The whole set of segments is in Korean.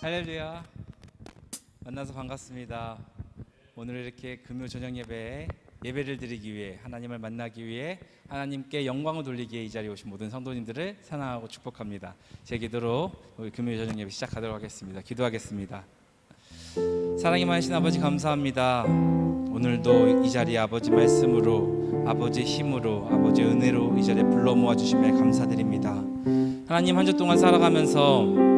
할렐루야. 만나서 반갑습니다. 오늘 이렇게 금요 저녁 예배를 드리기 위해, 하나님을 만나기 위해, 하나님께 영광을 돌리기 위해 이 자리에 오신 모든 성도님들을 사랑하고 축복합니다. 제 기도로 우리 금요 저녁 예배 시작하도록 하겠습니다. 기도하겠습니다. 사랑이 많으신 아버지 감사합니다. 오늘도 이 자리에 아버지 말씀으로, 아버지의 힘으로, 아버지의 은혜로 이 자리에 불러 모아주심에 감사드립니다. 하나님, 한 주 동안 살아가면서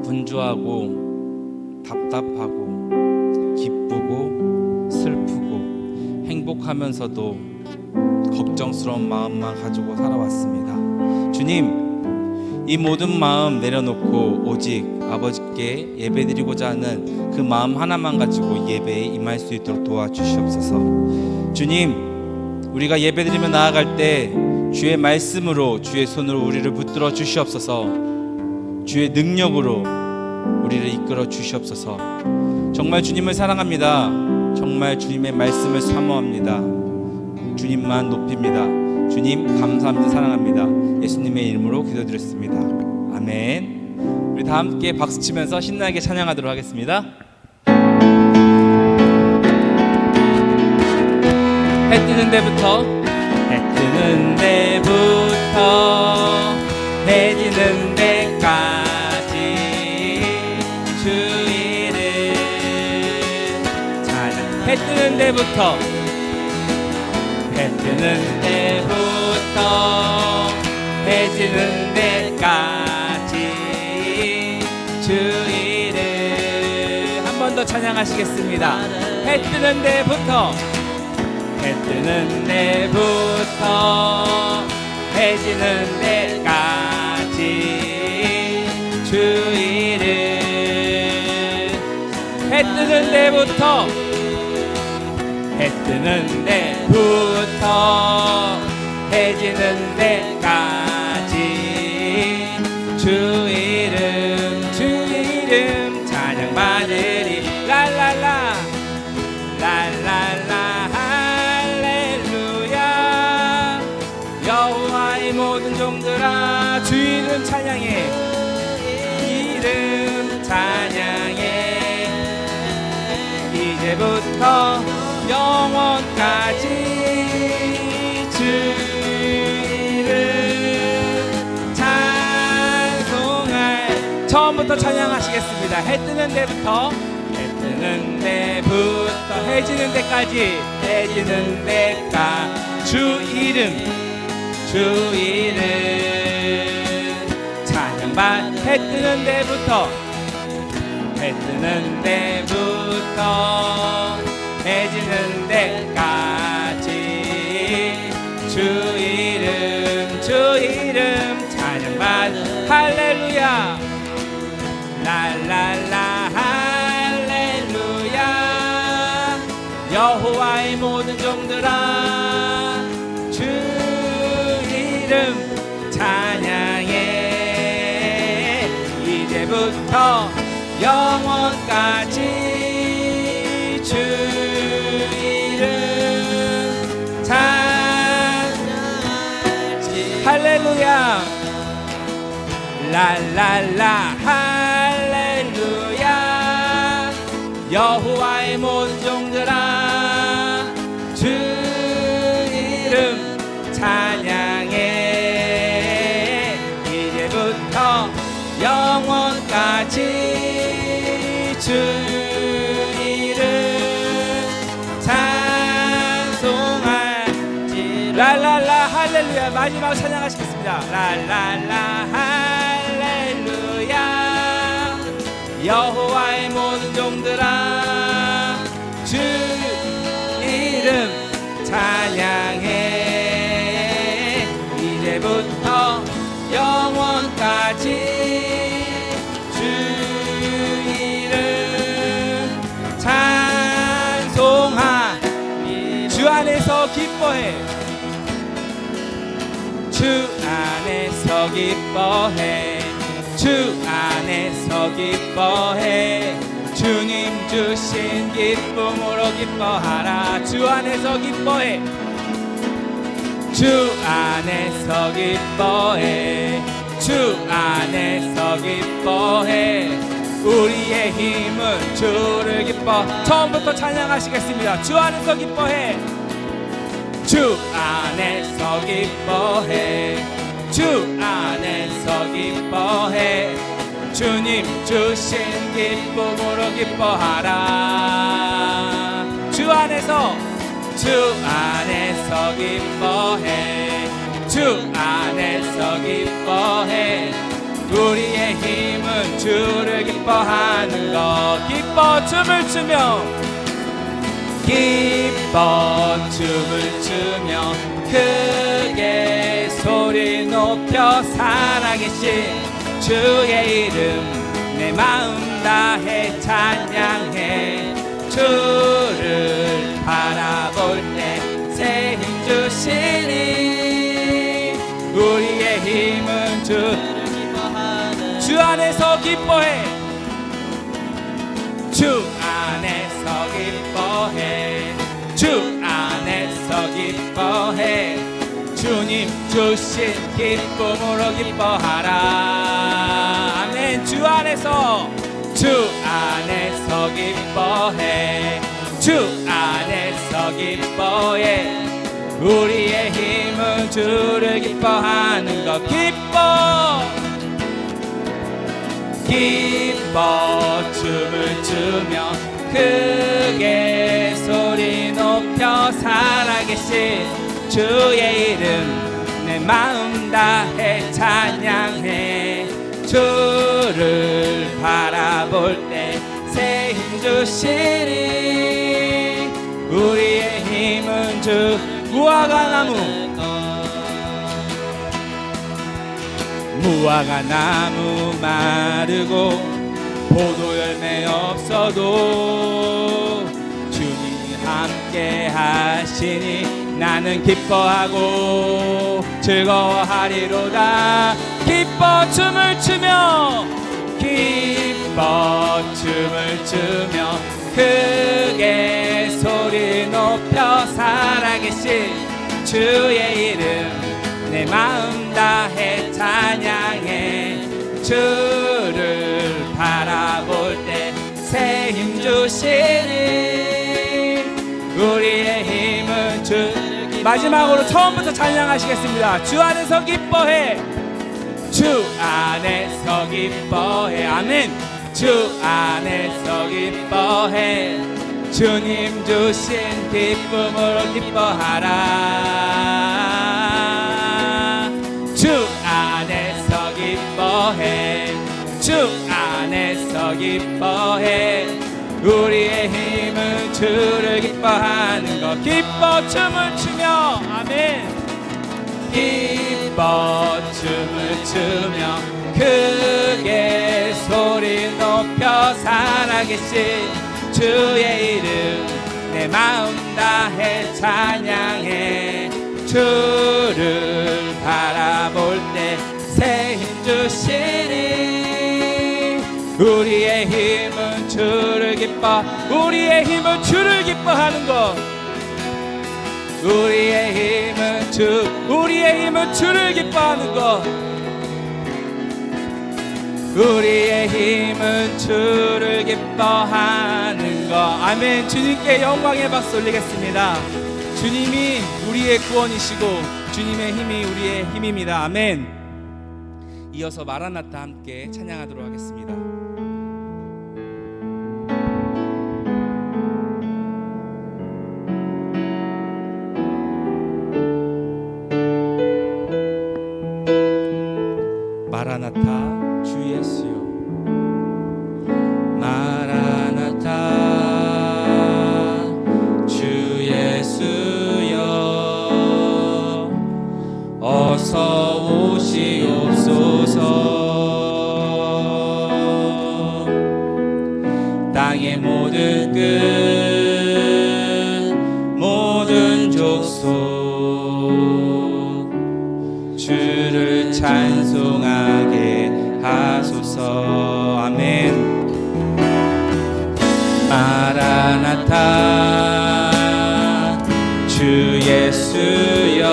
분주하고 답답하고 기쁘고 슬프고 행복하면서도 걱정스러운 마음만 가지고 살아왔습니다. 주님, 이 모든 마음 내려놓고 오직 아버지께 예배드리고자 하는 그 마음 하나만 가지고 예배에 임할 수 있도록 도와주시옵소서. 주님, 우리가 예배드리며 나아갈 때 주의 말씀으로, 주의 손으로 우리를 붙들어 주시옵소서. 주의 능력으로 우리를 이끌어 주시옵소서. 정말 주님을 사랑합니다. 정말 주님의 말씀을 사모합니다. 주님만 높입니다. 주님 감사합니다. 사랑합니다. 예수님의 이름으로 기도드렸습니다. 아멘. 우리 다 함께 박수치면서 신나게 찬양하도록 하겠습니다. 해 뜨는 데부터 해 지는 데까지 주 이름 찬양. 해 뜨는 데부터 해 지는 데까지 주 이름. 한 번 더 찬양하시겠습니다. 해 뜨는 데부터 해 지는 데까지 주 이름. 해 뜨는 데부터 해 지는 데까지 주 이름 찬양 받으리. 랄랄라 랄랄라 할렐루야. 여호와의 모든 종들아 주 이름 찬양해. 이름 찬양해. 이제부터 영원까지 주 이름 찬송할. 처음부터 찬양하시겠습니다. 해 뜨는 데부터 해 지는 데까지 주 이름 찬양받. 해 뜨는 데부터 해 지는 데까지 주 이름 찬양받. 할렐루야 랄랄라 할렐루야. 여호와의 모든 종들아 주 이름 찬양해. 이제부터 영원까지 주 이름 찬양하지. 할렐루야 랄랄라 할렐루야. 여호와의 모든 종들아 주 이름 찬양해. 이제부터 영원까지 주 이름 찬송하지. 랄랄라 할렐루야. 마지막 찬양하시겠습니다. 랄랄라 할렐루야. 여호와의 모든 종들아 주 이름 찬양해. 이제부터 영원까지 주 이름 찬송하리. 주 안에서 기뻐해. 주 안에서 기뻐해. 주 안에서 기뻐해. 주님 주신 기쁨으로 기뻐하라. 주 안에서 기뻐해. 주 안에서 기뻐해. 주 안에서 기뻐해. 우리의 힘은 주를 기뻐. 처음부터 찬양하시겠습니다. 주 안에서 기뻐해. 주 안에서 기뻐해. 주 안에서 기뻐해. 주님 주신 기쁨으로 기뻐하라. 주 안에서 기뻐해. 주 안에서 기뻐해. 우리의 힘은 주를 기뻐하는 것. 기뻐 춤을 추며 춤을 추며 크게 소리 높여 살아계신 주의 이름 내 마음 다해 찬양해. 주를 바라볼 때 새 힘 주시니 우리의 힘은 주 안에서 기뻐해. 주 안에서 기뻐해. 주 안에서 기뻐해. 주님 주신 기쁨으로 기뻐하라. 아멘. 주 안에서 기뻐해. 주 안에서 기뻐해. 우리의 힘은 주를 기뻐하는 것. 기뻐 춤을 추며 크게 소리 높여 살아계신 주의 이름 내 마음 다해 찬양해. 주를 바라볼 때 새 힘 주시니 우리의 힘은 주. 무화과 나무 마르고 포도 열매 없어도 주님이 함께 하시니 나는 기뻐하고 즐거워하리로다. 기뻐 춤을 추며 크게 소리 높여 살아계신 주의 이름 내 마음 다해 찬양해. 주를 바라볼 때 새 힘 주시니 우리의 힘은 주. 마지막으로 처음부터 찬양하시겠습니다. 주 안에서 기뻐해. 주 안에서 기뻐해. 아멘. 주 안에서 기뻐해. 주님 주신 기쁨으로 기뻐하라. 주 안에서 기뻐해. 주 안에서 기뻐해. 우리의 힘은 주를 기뻐하는 것. 기뻐 춤을 추며 아멘. 기뻐 춤을 추며 크게 소리 높여 살아계신 주의 이름 내 마음 다해 찬양해. 주를 바라볼 때 새 힘 주시니 우리의 힘은 주를 기뻐. 우리의 힘은 주를 기뻐하는 것. 우리의 힘은 주를 기뻐하는 것. 우리의 힘은 주를 기뻐하는 것. 아멘. 주님께 영광의 박수 올리겠습니다. 주님이 우리의 구원이시고 주님의 힘이 우리의 힘입니다. 아멘. 이어서 마라나타 함께 찬양하도록 하겠습니다. 마라나타 주 예수여. 마라나타 주 예수여. 어서 오시옵소서. 땅의 모든 끝 모든 족속 주를 찬송하게 하소서. 아멘. 마라나타 주 예수여.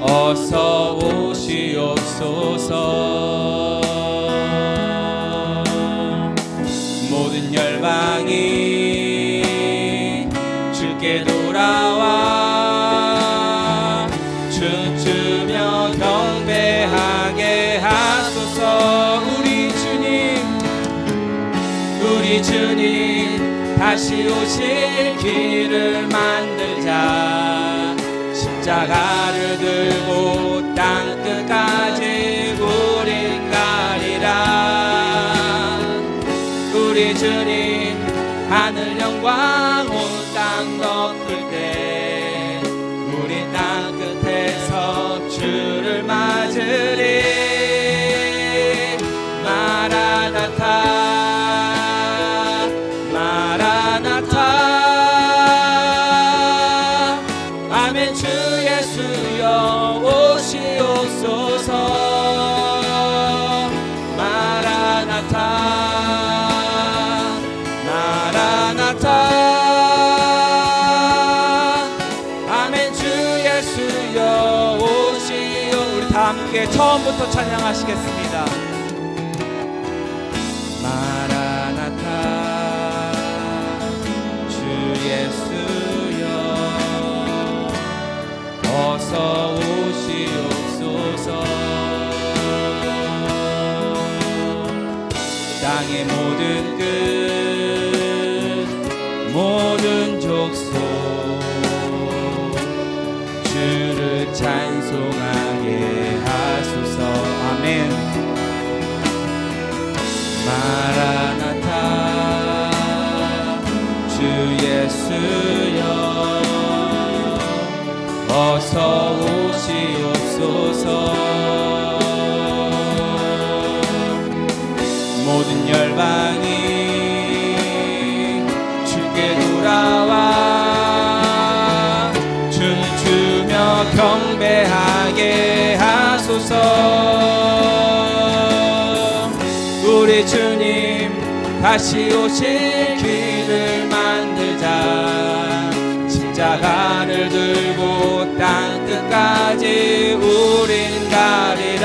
어서 오시옵소서. 주님 다시 오실 길을 만들자. 십자가를 들고 땅끝까지 우린 가리라. 우리 주님 하늘 영광 온 땅 덮을 때 우리 땅끝에서 주를 맞으리. 마라나타 마라나타. 아멘. 주 예수여 오시옵소서. 마라나타 마라나타. 아멘. 주 예수여 오시오. 우리 다 함께 처음부터 찬양하시겠습니다. 마라나타 주 예수여 어서 오시옵소서. 땅의 모든 끝 모든 족속 주를 찬송하게 하소서. 아멘. 마라나타 주 예수여 어서 오시옵소서. 모든 열방이 주께 돌아와 춤추며 경배하게 하소서. 우리 주님 다시 오실 길을 만들자. 십자가를 들고 땅끝까지 우린 가리라.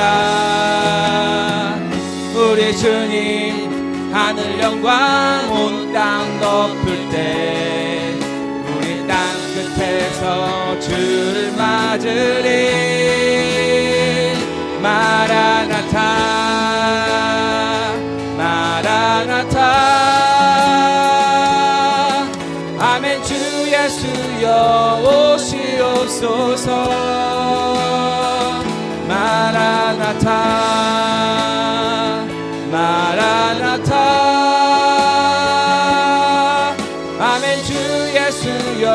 우리 주님 하늘 영광 온 땅 덮을 때 우리 땅끝에서 주를 맞으리. 마라나타 마라나타. 아멘. 주 예수여 오시옵소서. 마라나타 마라나타. 아멘. 주 예수여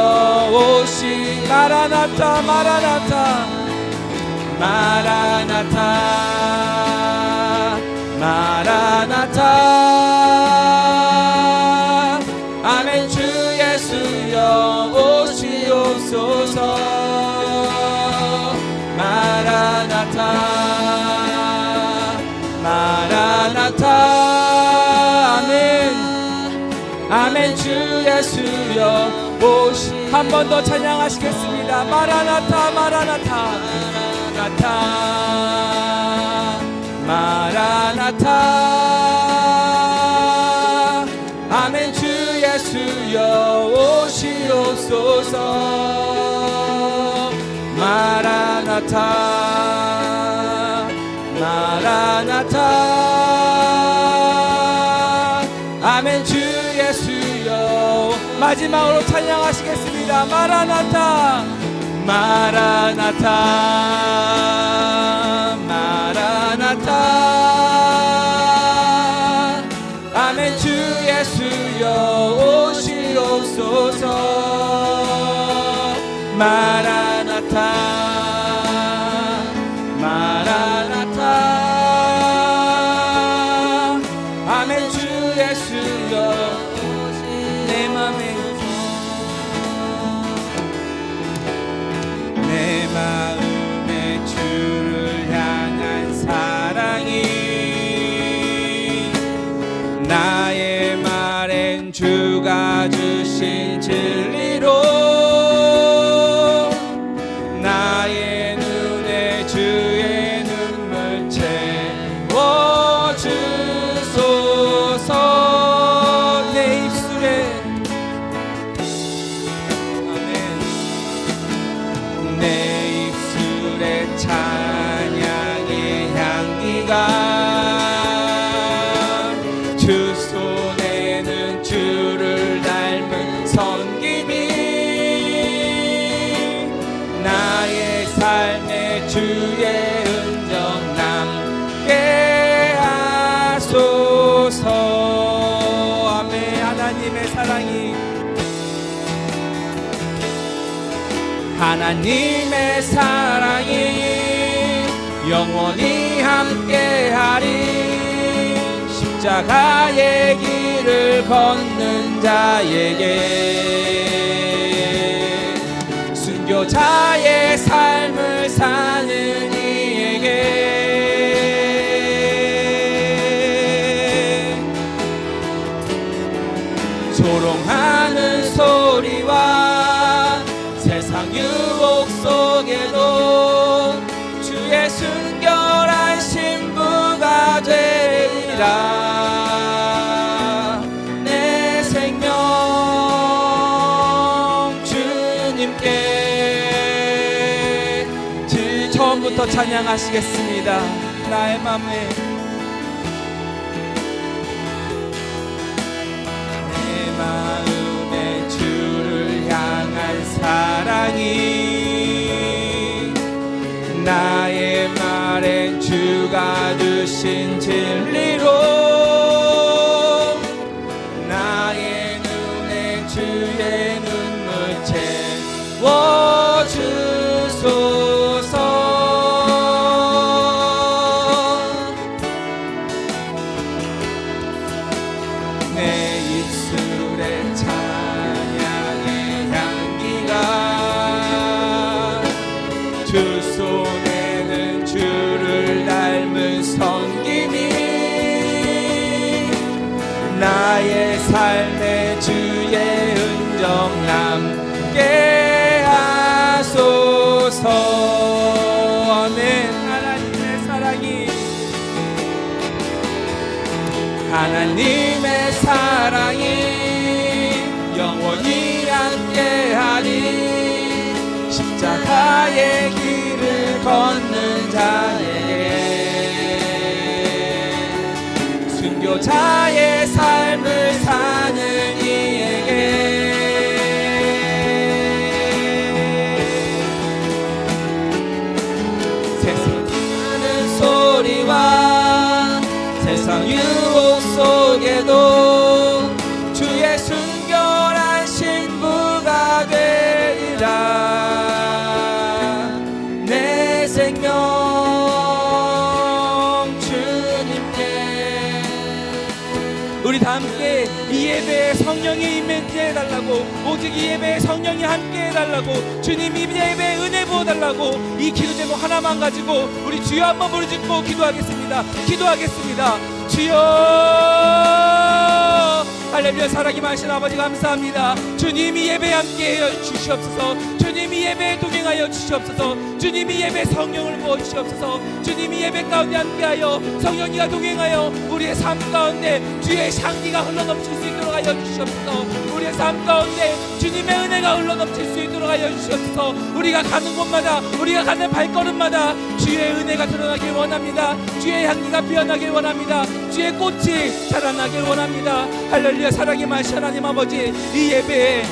오시. 마라나타 마라나타 마라나타 마라나타. 아멘. 주 예수여 오시옵소서. 마라나타 마라나타. 아멘. 아멘. 주 예수여 오시. 한 번 더 찬양하시겠습니다. 마라나타 마라나타 마라나타 마라나타. 아멘. 주 예수여 오시옵소서. 마라나타 마라나타. 아멘. 주 예수여. 마지막으로 찬양하시겠습니다. 마라나타 마라나타 마라나타. 아멘. 주 예수여 오시옵소서. 마라나타 마라나타. 아멘. 주 예수여. 내 맘에 내 마음에 주를 향한 사랑이 나의 말엔 주가 주신 진리로 나의 눈에 주의 눈물 채워주소서. 내 입술에 내 입술에 찬양의 향기가 주 손에는 하나님의 사랑이 영원히 함께하리. 십자가의 길을 걷는 자에게, 순교자의 삶을 사는 이에게, 조롱하는 소리와 세상 유혹 속에도 주의 순결한 신부가 되리라. 내 생명 주님께. 처음부터 찬양하시겠습니다. 나의 맘에, 내 마음에 주를 향한 사랑이, 나의 말엔 주가 주신 진리로, 나의 눈에 주의 눈물 채워주소서. 내 입술에 찬양의 향기가, 주 손에는 주를 닮은 섬김이, 나의 삶에 주의 흔적 남게 하소서. 아멘. 하나님의 사랑이, 하나님의 사랑이 영원히 함께하리. 십자가의 길을 걷는 자에게, 순교자의 삶을 사는 이에게, 세상하는 소리와 세상 유혹 속에도 주의 순결한 신부가 되리라. 내 생명 주님께. 우리 다 함께 이 예배에 성령이 임재해달라고, 오직 이 예배에 성령이 함께해달라고, 주님 이 예배에 은혜 부어달라고, 이 기도 제목 하나만 가지고 우리 주여 한번 부르짖고 기도하겠습니다. 기도하겠습니다. 주여, 할렐루야. 사랑이 많으신 아버지 감사합니다. 주님이 예배에 함께하여 주시옵소서. 주님이 예배에 동행하여 주시옵소서. 주님이 예배 성령을 부어 주시옵소서. 주님이 예배 가운데 함께하여 성령이가 동행하여 우리의 삶 가운데 주의 향기가 흘러넘칠 수 있도록 하여 주시옵소서. 우리의 삶 가운데 주님의 은혜가 흘러넘칠 수 있도록 하여 주시옵소서. 우리가 가는 곳마다, 우리가 가는 발걸음마다 주의 은혜가 드러나길 원합니다. 주의 향기가 피어나길 원합니다. 주의 꽃이 자라나길 원합니다. 할렐루야. 사랑의 말씀 하나님 아버지, 이 예배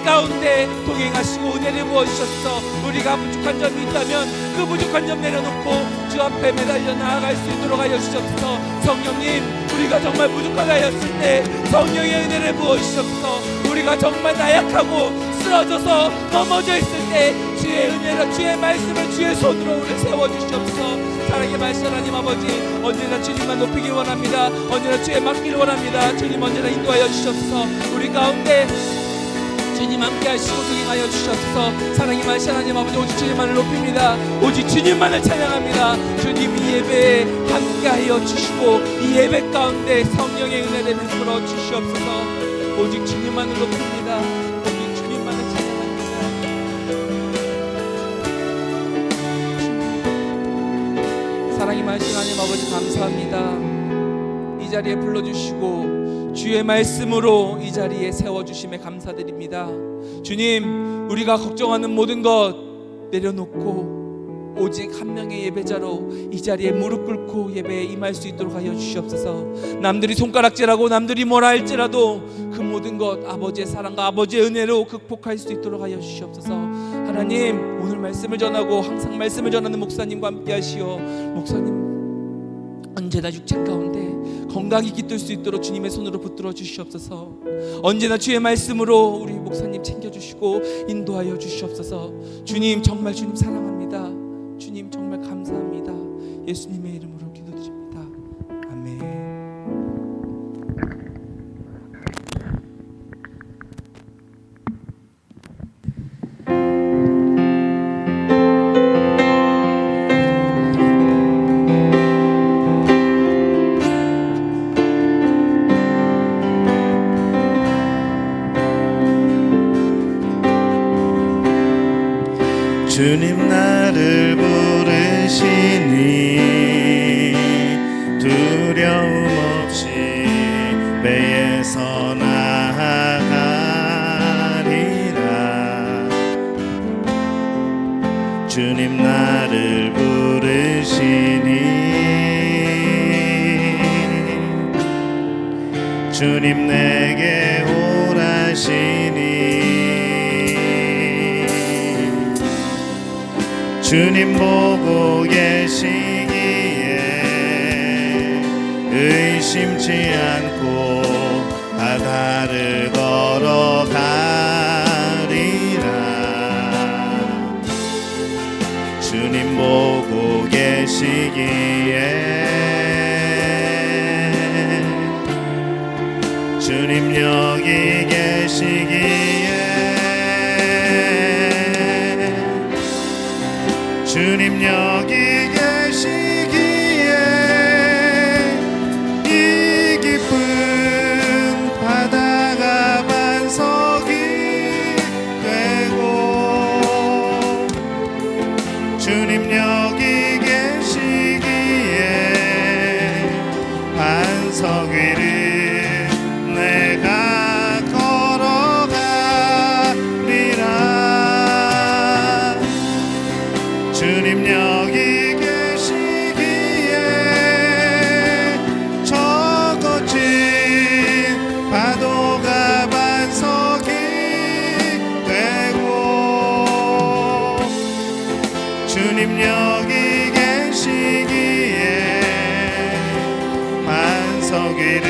가운데 동행하시고 은혜를 부어주셔서 우리가 부족한 점이 있다면 그 부족한 점 내려놓고 주 앞에 매달려 나아갈 수 있도록 하여 주옵소서. 성령님, 우리가 정말 부족하다 하였을 때 성령의 은혜를 부어주셔서 우리가 정말 나약하고 쓰러져서 넘어져 있을 때 주의 은혜로, 주의 말씀을 주의 손으로 우리를 세워주시옵소서. 사랑의 말씀 하나님 아버지, 언제나 주님만 높이길 원합니다. 언제나 주의 맡기를 원합니다. 주님 언제나 인도하여 주시옵소서. 우리 가운데 주님 함께 하시고 동행하여 주시옵소서. 사랑의 말씀 하나님 아버지, 오직 주님만을 높입니다. 오직 주님만을 찬양합니다. 주님 이 예배에 함께하여 주시고 이 예배 가운데 성령의 은혜를 베풀어 주시옵소서. 오직 주님만을 높입니다. 오직 주님만을 찬양합니다. 사랑의 말씀 하나님 아버지 감사합니다. 이 자리에 불러주시고 주의 말씀으로 이 자리에 세워주심에 감사드립니다. 주님, 우리가 걱정하는 모든 것 내려놓고 오직 한 명의 예배자로 이 자리에 무릎 꿇고 예배에 임할 수 있도록 하여 주시옵소서. 남들이 손가락질하고 남들이 뭐라 할지라도 그 모든 것 아버지의 사랑과 아버지의 은혜로 극복할 수 있도록 하여 주시옵소서. 하나님, 오늘 말씀을 전하고 항상 말씀을 전하는 목사님과 함께 하시어 목사님 언제나 육체 가운데 건강히 깃들 수 있도록 주님의 손으로 붙들어 주시옵소서. 언제나 주의 말씀으로 우리 목사님 챙겨주시고 인도하여 주시옵소서. 주님 정말 주님 사랑합니다. 주님 정말 감사합니다. 예수님의 이름으로 기도드립니다. 아멘. 주님 나를 부르시니 두려움 없이 배에서 나아가리라. 주님 나를 부르시니 주님 내게 오라시니 주님 보고 계시기에 의심치 않고 바다를 걸어가리라. 주님 보고 계시기에 주님 여기 계시기에 주님 여기 계시기에 이 깊은 바다가 반석이 되고 주님 여기 계시기에 반석 위를 내가 걸어가리라. 주님 여기 계시기에 저 거친 파도가 반석이 되고 주님 여기 계시기에 반석 위를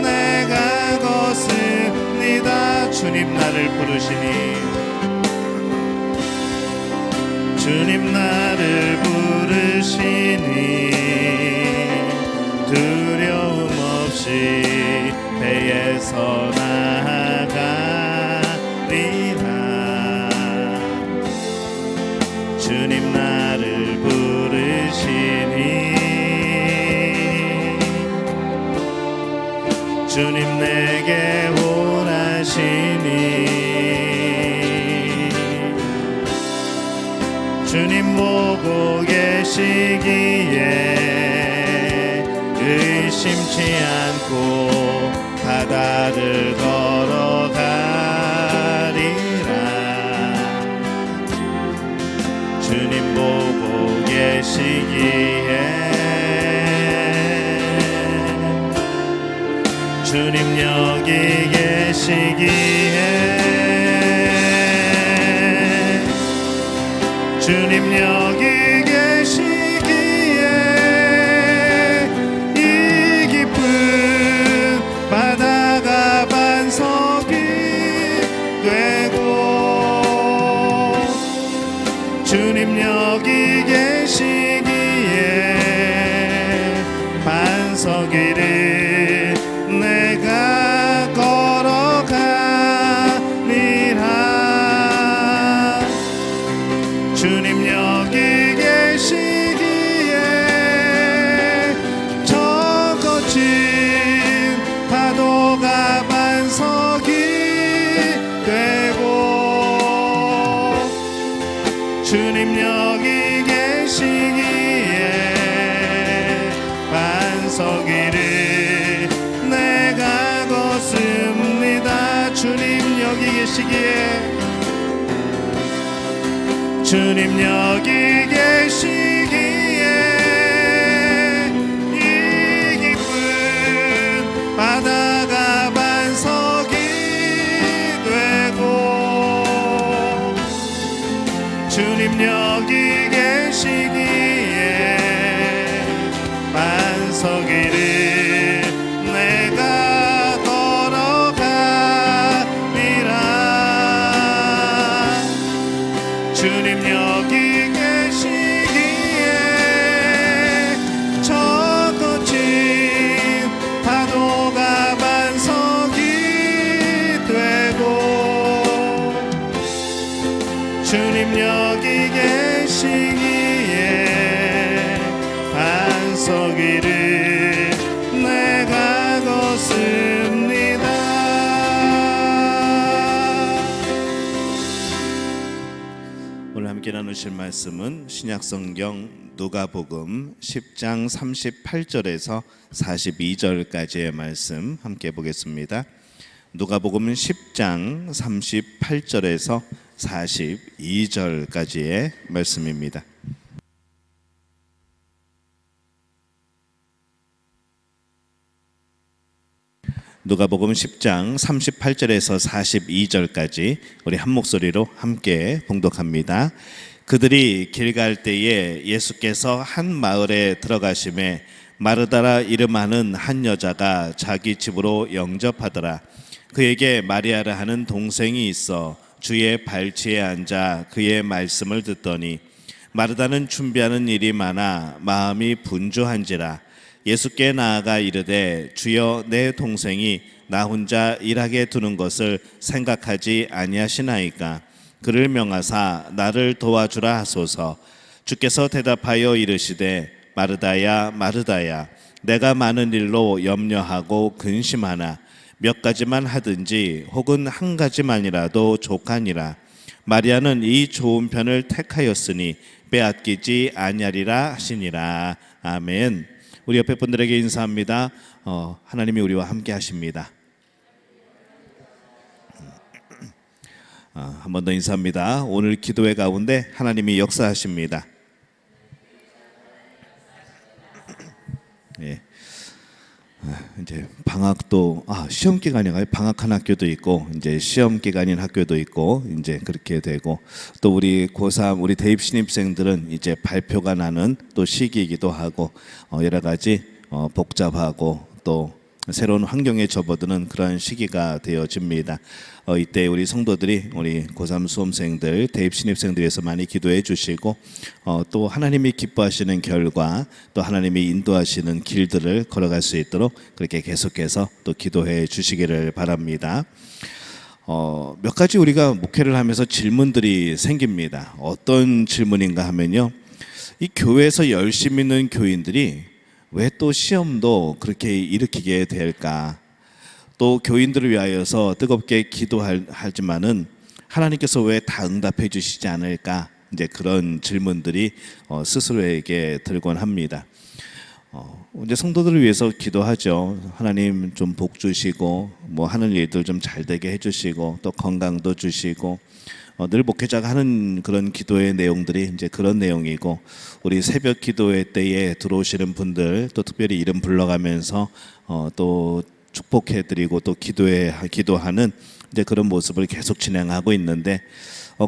내가 걷습니다. 주님 나를 부르시니 주님 나를 부르시니 두려움 없이 배에서 나아가리라. 주님 나를 부르시니 주님 내게 오라시니 주님 보고 계시기에 의심치 않고 바다를 걸어가리라. 주님 보고 계시기에 주님 여기 계시기에 주님 여기 계시기에 이 깊은 바다가 반석이 되고 주님 여기 계시기에 반석 위를 내가 걸어가리라. 주님 여기 계시기에 저 거친 파도가 반석이 되고 주님 여기 계시기에 반석 위를 내가 걷습니다. 주님 여기 계시기에 주님 여기 계시기에 이 깊은 바다가 반석이 되고 주님 여기 계시기에 반석이를 내가 걷습니다. 오늘 함께 나누실 말씀은 신약성경 누가복음 10장 38절에서 42절까지의 말씀 함께 보겠습니다. 누가복음 10장 38절에서 42절까지의 말씀입니다. 누가복음 10장 38절에서 42절까지 우리 한 목소리로 함께 봉독합니다. 그들이 길 갈 때에 예수께서 한 마을에 들어가심에 마르다라 이름하는 한 여자가 자기 집으로 영접하더라. 그에게 마리아라 하는 동생이 있어 주의 발치에 앉아 그의 말씀을 듣더니 마르다는 준비하는 일이 많아 마음이 분주한지라. 예수께 나아가 이르되 주여 내 동생이 나 혼자 일하게 두는 것을 생각하지 아니하시나이까. 그를 명하사 나를 도와주라 하소서. 주께서 대답하여 이르시되 마르다야 마르다야 내가 많은 일로 염려하고 근심하나 몇 가지만 하든지 혹은 한 가지만이라도 족하니라. 마리아는 이 좋은 편을 택하였으니 빼앗기지 아니하리라 하시니라. 아멘. 우리 옆에 분들에게 인사합니다. 하나님이 우리와 함께 하십니다. 한 번 더 인사합니다. 오늘 기도회 가운데 하나님이 역사하십니다. 예. 이제 방학도 시험 기간인가요? 방학한 학교도 있고 이제 시험 기간인 학교도 있고 이제 그렇게 되고 또 우리 고3 우리 대입 신입생들은 이제 발표가 나는 또 시기이기도 하고 여러 가지 복잡하고 또 새로운 환경에 접어드는 그런 시기가 되어집니다. 이때 우리 성도들이 우리 고3 수험생들, 대입 신입생들 위해서 많이 기도해 주시고 또 하나님이 기뻐하시는 결과 또 하나님이 인도하시는 길들을 걸어갈 수 있도록 그렇게 계속해서 또 기도해 주시기를 바랍니다. 몇 가지 우리가 목회를 하면서 질문들이 생깁니다. 어떤 질문인가 하면요, 이 교회에서 열심히 있는 교인들이 왜 또 시험도 그렇게 일으키게 될까? 또 교인들을 위하여서 뜨겁게 기도하지만은 하나님께서 왜 다 응답해 주시지 않을까? 이제 그런 질문들이 스스로에게 들곤 합니다. 이제 성도들을 위해서 기도하죠. 하나님 좀 복 주시고 뭐 하는 일들 좀 잘 되게 해주시고 또 건강도 주시고 늘 목회자가 하는 그런 기도의 내용들이 이제 그런 내용이고, 우리 새벽 기도회 때에 들어오시는 분들 또 특별히 이름 불러가면서 또 축복해드리고 또 기도하는 이제 그런 모습을 계속 진행하고 있는데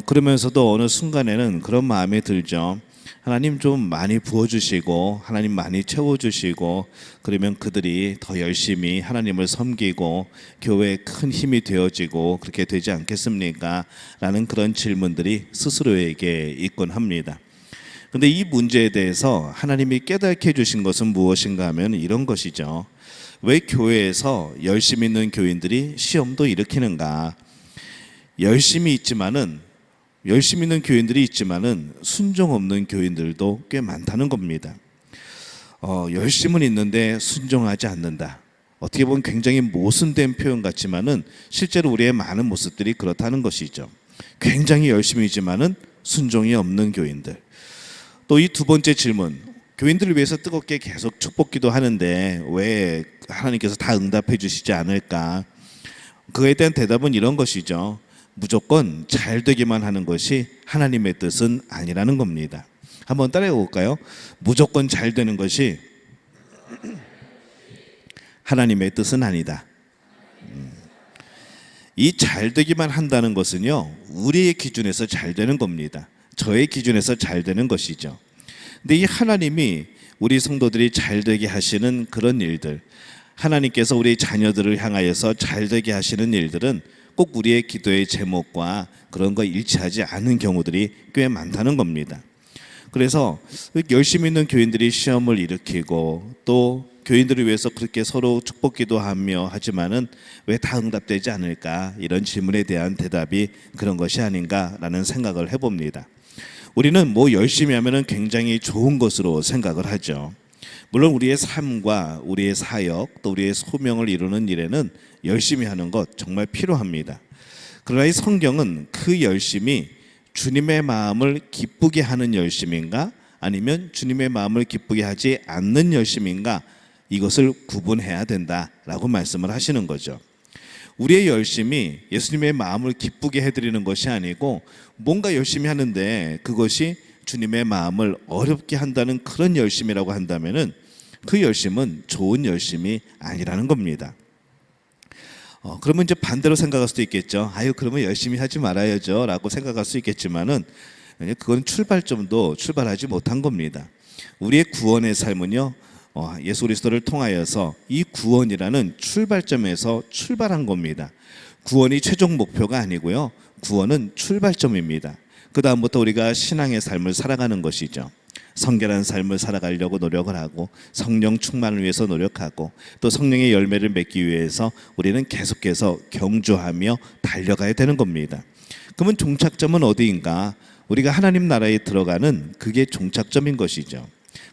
그러면서도 어느 순간에는 그런 마음이 들죠. 하나님 좀 많이 부어주시고 하나님 많이 채워주시고 그러면 그들이 더 열심히 하나님을 섬기고 교회에 큰 힘이 되어지고 그렇게 되지 않겠습니까? 라는 그런 질문들이 스스로에게 있곤 합니다. 그런데 이 문제에 대해서 하나님이 깨닫게 해주신 것은 무엇인가 하면 이런 것이죠. 왜 교회에서 열심히 있는 교인들이 시험도 일으키는가? 열심히 있는 교인들이 있지만은 순종 없는 교인들도 꽤 많다는 겁니다. 열심은 있는데 순종하지 않는다. 어떻게 보면 굉장히 모순된 표현 같지만은 실제로 우리의 많은 모습들이 그렇다는 것이죠. 굉장히 열심이지만은 순종이 없는 교인들. 또 이 두 번째 질문, 교인들을 위해서 뜨겁게 계속 축복기도 하는데 왜 하나님께서 다 응답해 주시지 않을까? 그에 대한 대답은 이런 것이죠. 무조건 잘 되기만 하는 것이 하나님의 뜻은 아니라는 겁니다. 한번 따라해 볼까요? 무조건 잘 되는 것이 하나님의 뜻은 아니다. 이 잘 되기만 한다는 것은요, 우리의 기준에서 잘 되는 겁니다. 저의 기준에서 잘 되는 것이죠. 근데 이 하나님이 우리 성도들이 잘 되게 하시는 그런 일들, 하나님께서 우리 자녀들을 향하여서 잘 되게 하시는 일들은 꼭 우리의 기도의 제목과 그런 거 일치하지 않은 경우들이 꽤 많다는 겁니다. 그래서 열심히 있는 교인들이 시험을 일으키고 또 교인들을 위해서 그렇게 서로 축복기도 하며 하지만은 왜 다 응답되지 않을까? 이런 질문에 대한 대답이 그런 것이 아닌가라는 생각을 해봅니다. 우리는 뭐 열심히 하면은 굉장히 좋은 것으로 생각을 하죠. 물론 우리의 삶과 우리의 사역 또 우리의 소명을 이루는 일에는 열심히 하는 것 정말 필요합니다. 그러나 이 성경은 그 열심이 주님의 마음을 기쁘게 하는 열심인가 아니면 주님의 마음을 기쁘게 하지 않는 열심인가 이것을 구분해야 된다라고 말씀을 하시는 거죠. 우리의 열심이 예수님의 마음을 기쁘게 해드리는 것이 아니고 뭔가 열심히 하는데 그것이 주님의 마음을 어렵게 한다는 그런 열심이라고 한다면은 그 열심은 좋은 열심이 아니라는 겁니다. 그러면 이제 반대로 생각할 수도 있겠죠. 아유 그러면 열심히 하지 말아야죠 라고 생각할 수 있겠지만은 그건 출발점도 출발하지 못한 겁니다. 우리의 구원의 삶은요 예수 그리스도를 통하여서 이 구원이라는 출발점에서 출발한 겁니다. 구원이 최종 목표가 아니고요 구원은 출발점입니다. 그 다음부터 우리가 신앙의 삶을 살아가는 것이죠. 성결한 삶을 살아가려고 노력을 하고 성령 충만을 위해서 노력하고 또 성령의 열매를 맺기 위해서 우리는 계속해서 경주하며 달려가야 되는 겁니다. 그러면 종착점은 어디인가? 우리가 하나님 나라에 들어가는 그게 종착점인 것이죠.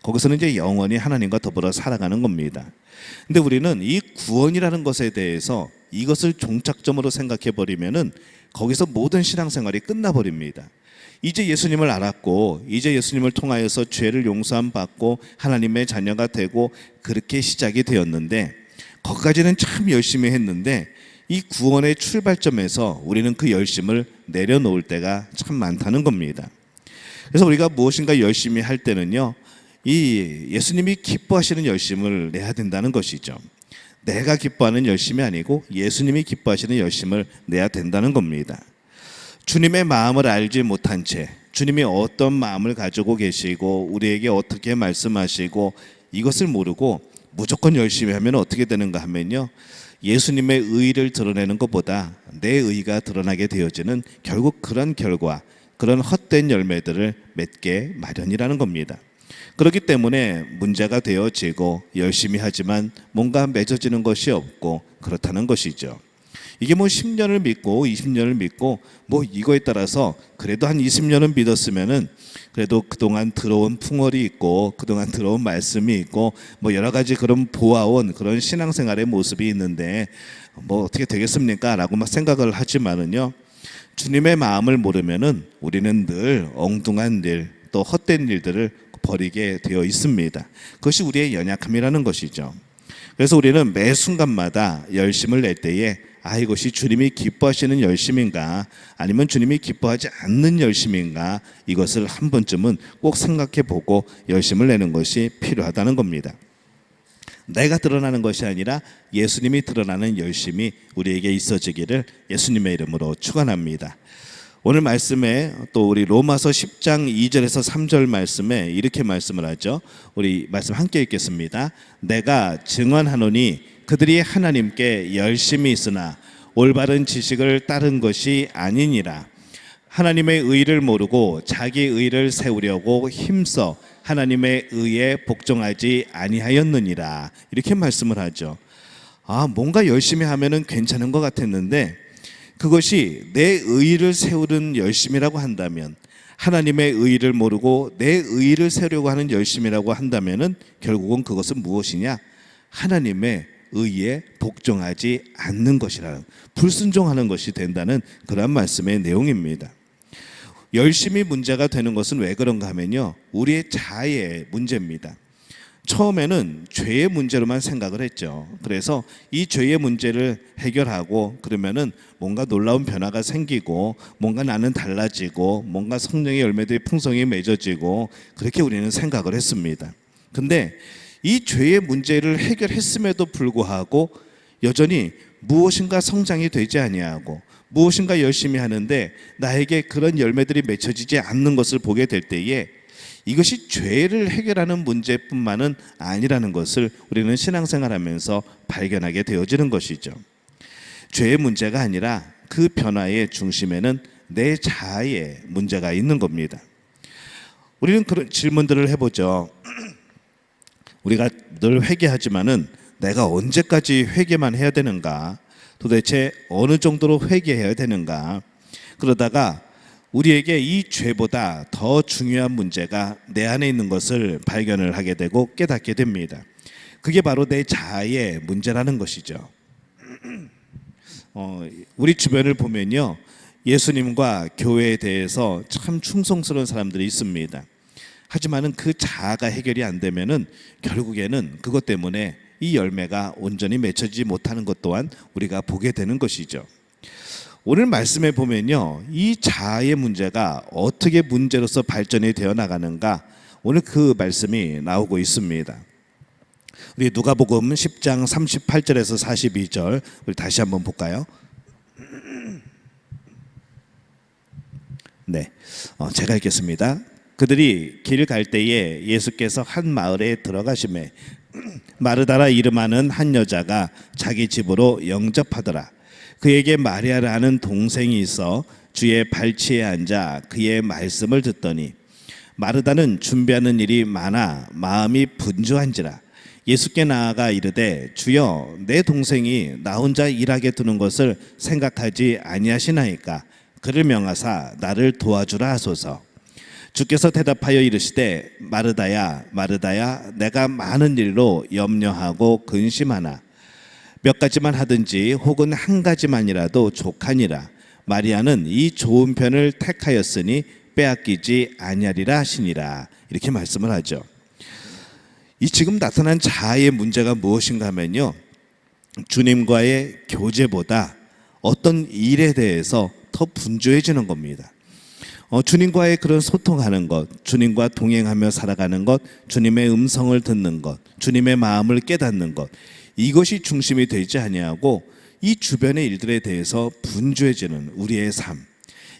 거기서는 이제 영원히 하나님과 더불어 살아가는 겁니다. 근데 우리는 이 구원이라는 것에 대해서 이것을 종착점으로 생각해 버리면은 거기서 모든 신앙생활이 끝나버립니다. 이제 예수님을 알았고 이제 예수님을 통하여서 죄를 용서함 받고 하나님의 자녀가 되고 그렇게 시작이 되었는데 거기까지는 참 열심히 했는데 이 구원의 출발점에서 우리는 그 열심을 내려놓을 때가 참 많다는 겁니다. 그래서 우리가 무엇인가 열심히 할 때는요 이 예수님이 기뻐하시는 열심을 내야 된다는 것이죠. 내가 기뻐하는 열심이 아니고 예수님이 기뻐하시는 열심을 내야 된다는 겁니다. 주님의 마음을 알지 못한 채 주님이 어떤 마음을 가지고 계시고 우리에게 어떻게 말씀하시고 이것을 모르고 무조건 열심히 하면 어떻게 되는가 하면요 예수님의 의를 드러내는 것보다 내 의가 드러나게 되어지는 결국 그런 결과 그런 헛된 열매들을 맺게 마련이라는 겁니다. 그렇기 때문에 문제가 되어지고 열심히 하지만 뭔가 맺어지는 것이 없고 그렇다는 것이죠. 이게 뭐 10년을 믿고 20년을 믿고 뭐 이거에 따라서 그래도 한 20년은 믿었으면은 그래도 그동안 들어온 풍월이 있고 그동안 들어온 말씀이 있고 뭐 여러 가지 그런 보아온 그런 신앙생활의 모습이 있는데 뭐 어떻게 되겠습니까? 라고 막 생각을 하지만은요 주님의 마음을 모르면은 우리는 늘 엉뚱한 일 또 헛된 일들을 버리게 되어 있습니다. 그것이 우리의 연약함이라는 것이죠. 그래서 우리는 매 순간마다 열심을 낼 때에 이것이 주님이 기뻐하시는 열심인가 아니면 주님이 기뻐하지 않는 열심인가 이것을 한 번쯤은 꼭 생각해 보고 열심을 내는 것이 필요하다는 겁니다. 내가 드러나는 것이 아니라 예수님이 드러나는 열심이 우리에게 있어지기를 예수님의 이름으로 축원합니다. 오늘 말씀에 또 우리 로마서 10장 2절에서 3절 말씀에 이렇게 말씀을 하죠. 우리 말씀 함께 읽겠습니다. 내가 증언하노니 그들이 하나님께 열심히 있으나 올바른 지식을 따른 것이 아니니라. 하나님의 의를 모르고 자기 의를 세우려고 힘써 하나님의 의에 복종하지 아니하였느니라. 이렇게 말씀을 하죠. 뭔가 열심히 하면은 괜찮은 것 같았는데 그것이 내 의를 세우는 열심이라고 한다면 하나님의 의를 모르고 내 의를 세우려고 하는 열심이라고 한다면은 결국은 그것은 무엇이냐? 하나님의 의에 복종하지 않는 것이라는 불순종하는 것이 된다는 그런 말씀의 내용입니다. 열심히 문제가 되는 것은 왜 그런가 하면요 우리의 자아의 문제입니다. 처음에는 죄의 문제로만 생각을 했죠. 그래서 이 죄의 문제를 해결하고 그러면은 뭔가 놀라운 변화가 생기고 뭔가 나는 달라지고 뭔가 성령의 열매들이 풍성히 맺어지고 그렇게 우리는 생각을 했습니다. 근데 이 죄의 문제를 해결했음에도 불구하고 여전히 무엇인가 성장이 되지 아니하고 무엇인가 열심히 하는데 나에게 그런 열매들이 맺혀지지 않는 것을 보게 될 때에 이것이 죄를 해결하는 문제뿐만은 아니라는 것을 우리는 신앙생활하면서 발견하게 되어지는 것이죠. 죄의 문제가 아니라 그 변화의 중심에는 내 자아의 문제가 있는 겁니다. 우리는 그런 질문들을 해보죠. 우리가 늘 회개하지만은 내가 언제까지 회개만 해야 되는가? 도대체 어느 정도로 회개해야 되는가? 그러다가 우리에게 이 죄보다 더 중요한 문제가 내 안에 있는 것을 발견을 하게 되고 깨닫게 됩니다. 그게 바로 내 자아의 문제라는 것이죠. 우리 주변을 보면요, 예수님과 교회에 대해서 참 충성스러운 사람들이 있습니다. 하지만은 그 자아가 해결이 안 되면은 결국에는 그것 때문에 이 열매가 온전히 맺혀지지 못하는 것 또한 우리가 보게 되는 것이죠. 오늘 말씀에 보면요, 이 자아의 문제가 어떻게 문제로서 발전이 되어 나가는가, 오늘 그 말씀이 나오고 있습니다. 우리 누가복음 10장 38절에서 42절 우리 다시 한번 볼까요? 네, 제가 읽겠습니다. 그들이 길 갈 때에 예수께서 한 마을에 들어가시매 마르다라 이름하는 한 여자가 자기 집으로 영접하더라. 그에게 마리아라 하는 동생이 있어 주의 발치에 앉아 그의 말씀을 듣더니 마르다는 준비하는 일이 많아 마음이 분주한지라 예수께 나아가 이르되 주여 내 동생이 나 혼자 일하게 두는 것을 생각하지 아니하시나이까 그를 명하사 나를 도와주라 하소서. 주께서 대답하여 이르시되 마르다야 마르다야 내가 많은 일로 염려하고 근심하나 몇 가지만 하든지 혹은 한 가지만이라도 족하니라. 마리아는 이 좋은 편을 택하였으니 빼앗기지 아니하리라 하시니라. 이렇게 말씀을 하죠. 이 지금 나타난 자아의 문제가 무엇인가 하면요, 주님과의 교제보다 어떤 일에 대해서 더 분주해지는 겁니다. 주님과의 그런 소통하는 것, 주님과 동행하며 살아가는 것, 주님의 음성을 듣는 것, 주님의 마음을 깨닫는 것, 이것이 중심이 되지 아니하고 이 주변의 일들에 대해서 분주해지는 우리의 삶,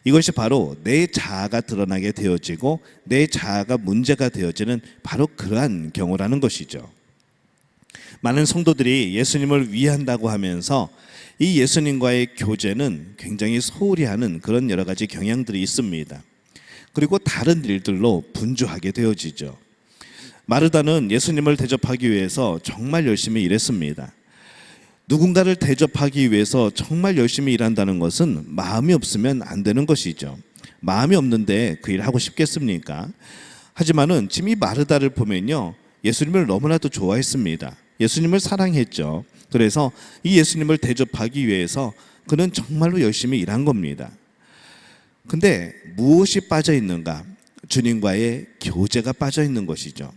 이것이 바로 내 자아가 드러나게 되어지고 내 자아가 문제가 되어지는 바로 그러한 경우라는 것이죠. 많은 성도들이 예수님을 위한다고 하면서 이 예수님과의 교제는 굉장히 소홀히 하는 그런 여러 가지 경향들이 있습니다. 그리고 다른 일들로 분주하게 되어지죠. 마르다는 예수님을 대접하기 위해서 정말 열심히 일했습니다. 누군가를 대접하기 위해서 정말 열심히 일한다는 것은 마음이 없으면 안 되는 것이죠. 마음이 없는데 그 일 하고 싶겠습니까? 하지만은 지금 이 마르다를 보면요, 예수님을 너무나도 좋아했습니다. 예수님을 사랑했죠. 그래서 이 예수님을 대접하기 위해서 그는 정말로 열심히 일한 겁니다. 근데 무엇이 빠져 있는가? 주님과의 교제가 빠져 있는 것이죠.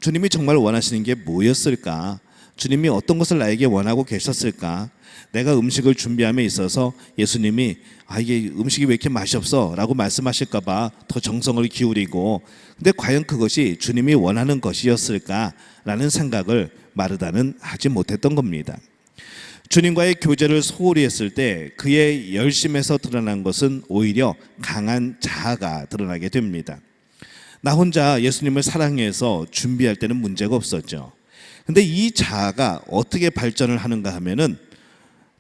주님이 정말 원하시는 게 뭐였을까? 주님이 어떤 것을 나에게 원하고 계셨을까? 내가 음식을 준비함에 있어서 예수님이 이게 음식이 왜 이렇게 맛이 없어? 라고 말씀하실까 봐 더 정성을 기울이고, 근데 과연 그것이 주님이 원하는 것이었을까? 라는 생각을 마르다는 하지 못했던 겁니다. 주님과의 교제를 소홀히 했을 때 그의 열심에서 드러난 것은 오히려 강한 자아가 드러나게 됩니다. 나 혼자 예수님을 사랑해서 준비할 때는 문제가 없었죠. 근데 이 자아가 어떻게 발전을 하는가 하면은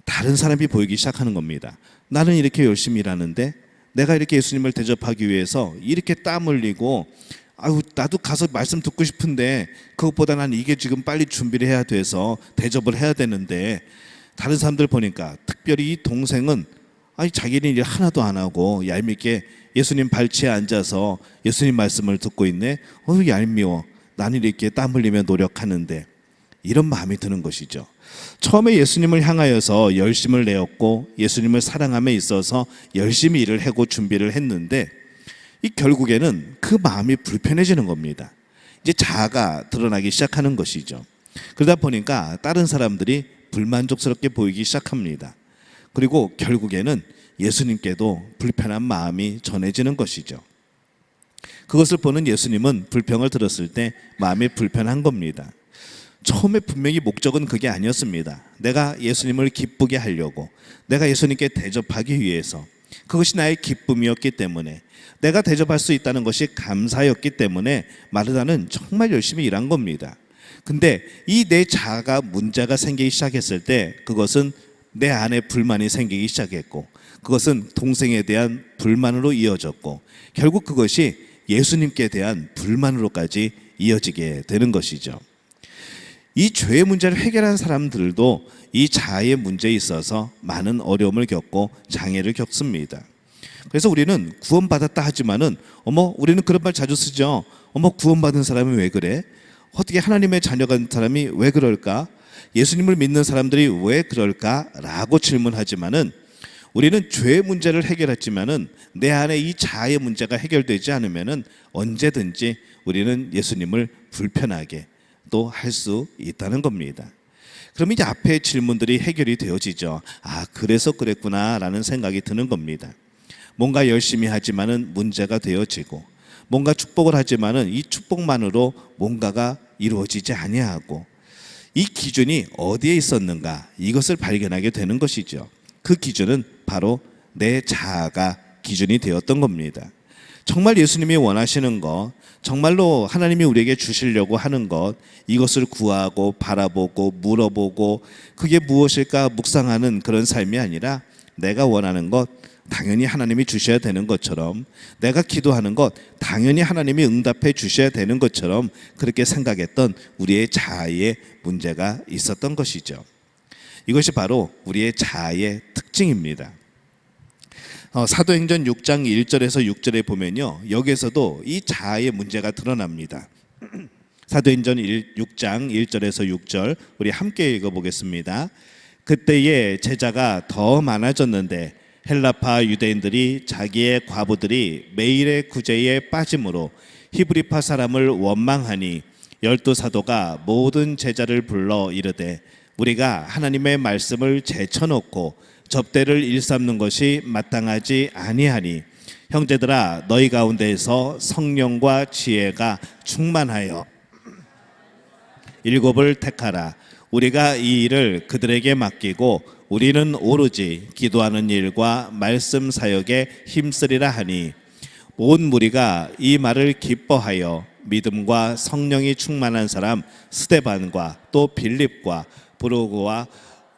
다른 사람이 보이기 시작하는 겁니다. 나는 이렇게 열심히 일하는데 내가 이렇게 예수님을 대접하기 위해서 이렇게 땀 흘리고 나도 가서 말씀 듣고 싶은데 그것보다 난 이게 지금 빨리 준비를 해야 돼서 대접을 해야 되는데, 다른 사람들 보니까 특별히 이 동생은 자기는 일 하나도 안 하고 얄밉게 예수님 발치에 앉아서 예수님 말씀을 듣고 있네. 얄미워. 나는 이렇게 땀 흘리며 노력하는데, 이런 마음이 드는 것이죠. 처음에 예수님을 향하여서 열심을 내었고 예수님을 사랑함에 있어서 열심히 일을 하고 준비를 했는데, 이 결국에는 그 마음이 불편해지는 겁니다. 이제 자아가 드러나기 시작하는 것이죠. 그러다 보니까 다른 사람들이 불만족스럽게 보이기 시작합니다. 그리고 결국에는 예수님께도 불편한 마음이 전해지는 것이죠. 그것을 보는 예수님은 불평을 들었을 때 마음이 불편한 겁니다. 처음에 분명히 목적은 그게 아니었습니다. 내가 예수님을 기쁘게 하려고, 내가 예수님께 대접하기 위해서, 그것이 나의 기쁨이었기 때문에, 내가 대접할 수 있다는 것이 감사였기 때문에 마르다는 정말 열심히 일한 겁니다. 근데 이 내 자아가 문제가 생기기 시작했을 때 그것은 내 안에 불만이 생기기 시작했고, 그것은 동생에 대한 불만으로 이어졌고, 결국 그것이 예수님께 대한 불만으로까지 이어지게 되는 것이죠. 이 죄의 문제를 해결한 사람들도 이 자아의 문제에 있어서 많은 어려움을 겪고 장애를 겪습니다. 그래서 우리는 구원받았다 하지만은 우리는 그런 말 자주 쓰죠. 구원받은 사람이 왜 그래? 어떻게 하나님의 자녀가 된 사람이 왜 그럴까? 예수님을 믿는 사람들이 왜 그럴까라고 질문하지만은 우리는 죄의 문제를 해결했지만은 내 안에 이 자아의 문제가 해결되지 않으면은 언제든지 우리는 예수님을 불편하게 또 할 수 있다는 겁니다. 그럼 이제 앞에 질문들이 해결이 되어지죠. 그래서 그랬구나라는 생각이 드는 겁니다. 뭔가 열심히 하지만은 문제가 되어지고, 뭔가 축복을 하지만은 이 축복만으로 뭔가가 이루어지지 아니하고, 이 기준이 어디에 있었는가, 이것을 발견하게 되는 것이죠. 그 기준은 바로 내 자아가 기준이 되었던 겁니다. 정말 예수님이 원하시는 것, 정말로 하나님이 우리에게 주시려고 하는 것, 이것을 구하고 바라보고 물어보고 그게 무엇일까 묵상하는 그런 삶이 아니라, 내가 원하는 것 당연히 하나님이 주셔야 되는 것처럼, 내가 기도하는 것 당연히 하나님이 응답해 주셔야 되는 것처럼 그렇게 생각했던 우리의 자아의 문제가 있었던 것이죠. 이것이 바로 우리의 자아의 특징입니다. 사도행전 6장 1절에서 6절에 보면요, 여기에서도 이 자아의 문제가 드러납니다. 사도행전 6장 1절에서 6절 우리 함께 읽어보겠습니다. 그때에 제자가 더 많아졌는데 헬라파 유대인들이 자기의 과부들이 매일의 구제에 빠짐으로 히브리파 사람을 원망하니 12사도가 모든 제자를 불러 이르되, 우리가 하나님의 말씀을 제쳐놓고 접대를 일삼는 것이 마땅하지 아니하니, 형제들아 너희 가운데에서 성령과 지혜가 충만하여 일곱을 택하라. 우리가 이 일을 그들에게 맡기고 우리는 오로지 기도하는 일과 말씀 사역에 힘쓰리라 하니, 온 무리가 이 말을 기뻐하여 믿음과 성령이 충만한 사람 스데반과 또 빌립과 브로그와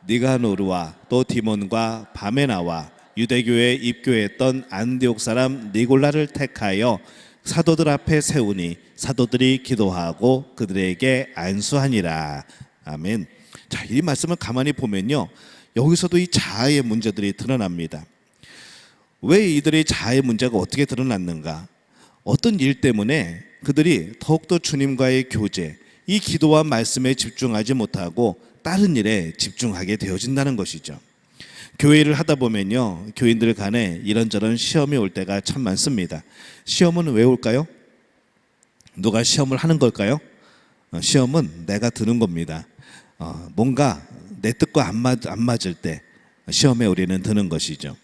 니가노르와 또 디몬과 바메나와 유대교에 입교했던 안디옥 사람 니골라를 택하여 사도들 앞에 세우니 사도들이 기도하고 그들에게 안수하니라. 아멘. 자, 이 말씀을 가만히 보면요, 여기서도 이 자아의 문제들이 드러납니다. 왜 이들의 자아의 문제가 어떻게 드러났는가? 어떤 일 때문에 그들이 더욱더 주님과의 교제, 이 기도와 말씀에 집중하지 못하고 다른 일에 집중하게 되어진다는 것이죠. 교회를 하다 보면요, 교인들 간에 이런저런 시험이 올 때가 참 많습니다. 시험은 왜 올까요? 누가 시험을 하는 걸까요? 시험은 내가 드는 겁니다. 뭔가 내 뜻과 안 맞을 때 시험에 우리는 드는 것이죠.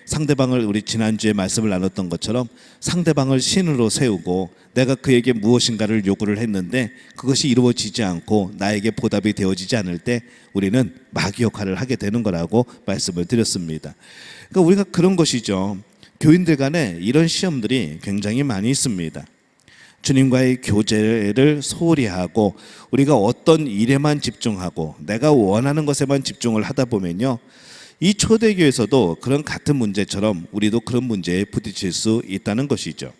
상대방을 우리 지난주에 말씀을 나눴던 것처럼 상대방을 신으로 세우고 내가 그에게 무엇인가를 요구를 했는데 그것이 이루어지지 않고 나에게 보답이 되어지지 않을 때 우리는 마귀 역할을 하게 되는 거라고 말씀을 드렸습니다. 그러니까 우리가 그런 것이죠. 교인들 간에 이런 시험들이 굉장히 많이 있습니다. 주님과의 교제를 소홀히 하고 우리가 어떤 일에만 집중하고 내가 원하는 것에만 집중을 하다 보면요, 이 초대교회에서도 그런 같은 문제처럼 우리도 그런 문제에 부딪힐 수 있다는 것이죠.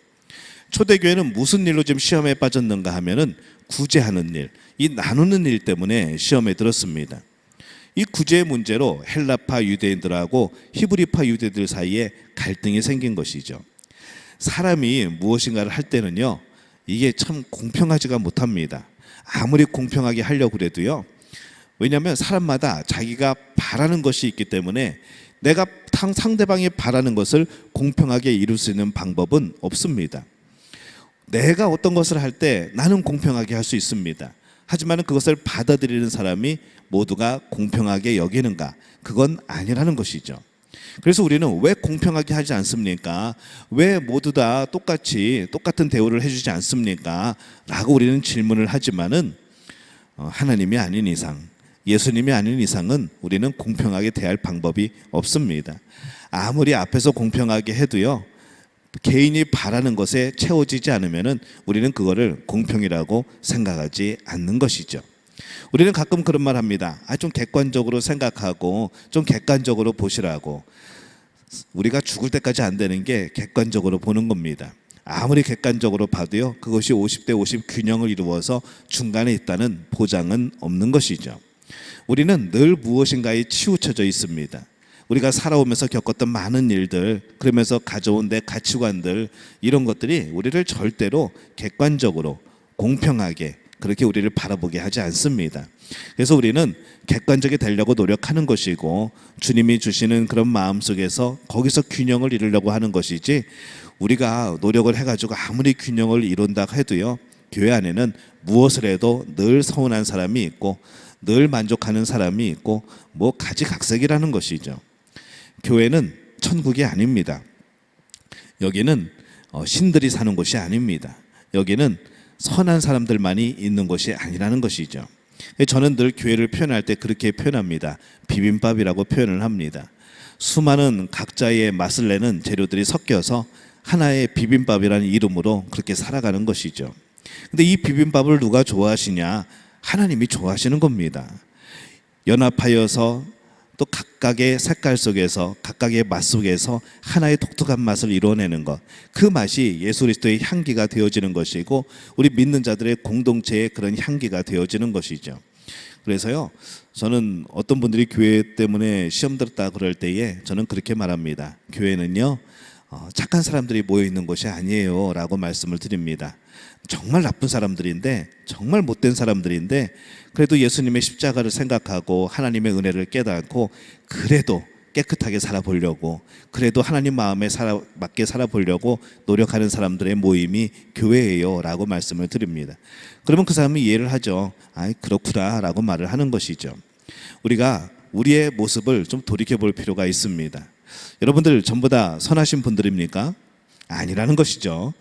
초대교회는 무슨 일로 지금 시험에 빠졌는가 하면은 구제하는 일, 이 나누는 일 때문에 시험에 들었습니다. 이 구제의 문제로 헬라파 유대인들하고 히브리파 유대인들 사이에 갈등이 생긴 것이죠. 사람이 무엇인가를 할 때는요, 이게 참 공평하지가 못합니다. 아무리 공평하게 하려고 해도요, 왜냐하면 사람마다 자기가 바라는 것이 있기 때문에 내가 상대방이 바라는 것을 공평하게 이룰 수 있는 방법은 없습니다. 내가 어떤 것을 할 때 나는 공평하게 할 수 있습니다. 하지만 그것을 받아들이는 사람이 모두가 공평하게 여기는가? 그건 아니라는 것이죠. 그래서 우리는 왜 공평하게 하지 않습니까? 왜 모두 다 똑같은 대우를 해주지 않습니까? 라고 우리는 질문을 하지만은 하나님이 아닌 이상, 예수님이 아닌 이상은 우리는 공평하게 대할 방법이 없습니다. 아무리 앞에서 공평하게 해도요, 개인이 바라는 것에 채워지지 않으면은 우리는 그거를 공평이라고 생각하지 않는 것이죠. 우리는 가끔 그런 말 합니다. 좀 객관적으로 생각하고 좀 객관적으로 보시라고. 우리가 죽을 때까지 안 되는 게 객관적으로 보는 겁니다. 아무리 객관적으로 봐도요, 그것이 50대 50 균형을 이루어서 중간에 있다는 보장은 없는 것이죠. 우리는 늘 무엇인가에 치우쳐져 있습니다. 우리가 살아오면서 겪었던 많은 일들, 그러면서 가져온 내 가치관들, 이런 것들이 우리를 절대로 객관적으로 공평하게 그렇게 우리를 바라보게 하지 않습니다. 그래서 우리는 객관적이 되려고 노력하는 것이고, 주님이 주시는 그런 마음 속에서 거기서 균형을 이루려고 하는 것이지, 우리가 노력을 해가지고 아무리 균형을 이룬다 해도요, 교회 안에는 무엇을 해도 늘 서운한 사람이 있고 늘 만족하는 사람이 있고 뭐 가지각색이라는 것이죠. 교회는 천국이 아닙니다. 여기는 신들이 사는 곳이 아닙니다. 여기는 선한 사람들만이 있는 곳이 아니라는 것이죠. 저는 늘 교회를 표현할 때 그렇게 표현합니다. 비빔밥이라고 표현을 합니다. 수많은 각자의 맛을 내는 재료들이 섞여서 하나의 비빔밥이라는 이름으로 그렇게 살아가는 것이죠. 근데 이 비빔밥을 누가 좋아하시냐? 하나님이 좋아하시는 겁니다. 연합하여서 또 각각의 색깔 속에서, 각각의 맛 속에서 하나의 독특한 맛을 이루어내는 것, 그 맛이 예수 그리스도의 향기가 되어지는 것이고, 우리 믿는 자들의 공동체의 그런 향기가 되어지는 것이죠. 그래서요, 저는 어떤 분들이 교회 때문에 시험 들었다 그럴 때에 저는 그렇게 말합니다. 교회는요, 착한 사람들이 모여 있는 곳이 아니에요 라고 말씀을 드립니다. 정말 나쁜 사람들인데, 정말 못된 사람들인데, 그래도 예수님의 십자가를 생각하고 하나님의 은혜를 깨닫고 그래도 깨끗하게 살아보려고, 그래도 하나님 마음에 맞게 살아보려고 노력하는 사람들의 모임이 교회예요 라고 말씀을 드립니다. 그러면 그 사람이 이해를 하죠. 아, 그렇구나 라고 말을 하는 것이죠. 우리가 우리의 모습을 좀 돌이켜 볼 필요가 있습니다. 여러분들 전부 다 선하신 분들입니까? 아니라는 것이죠.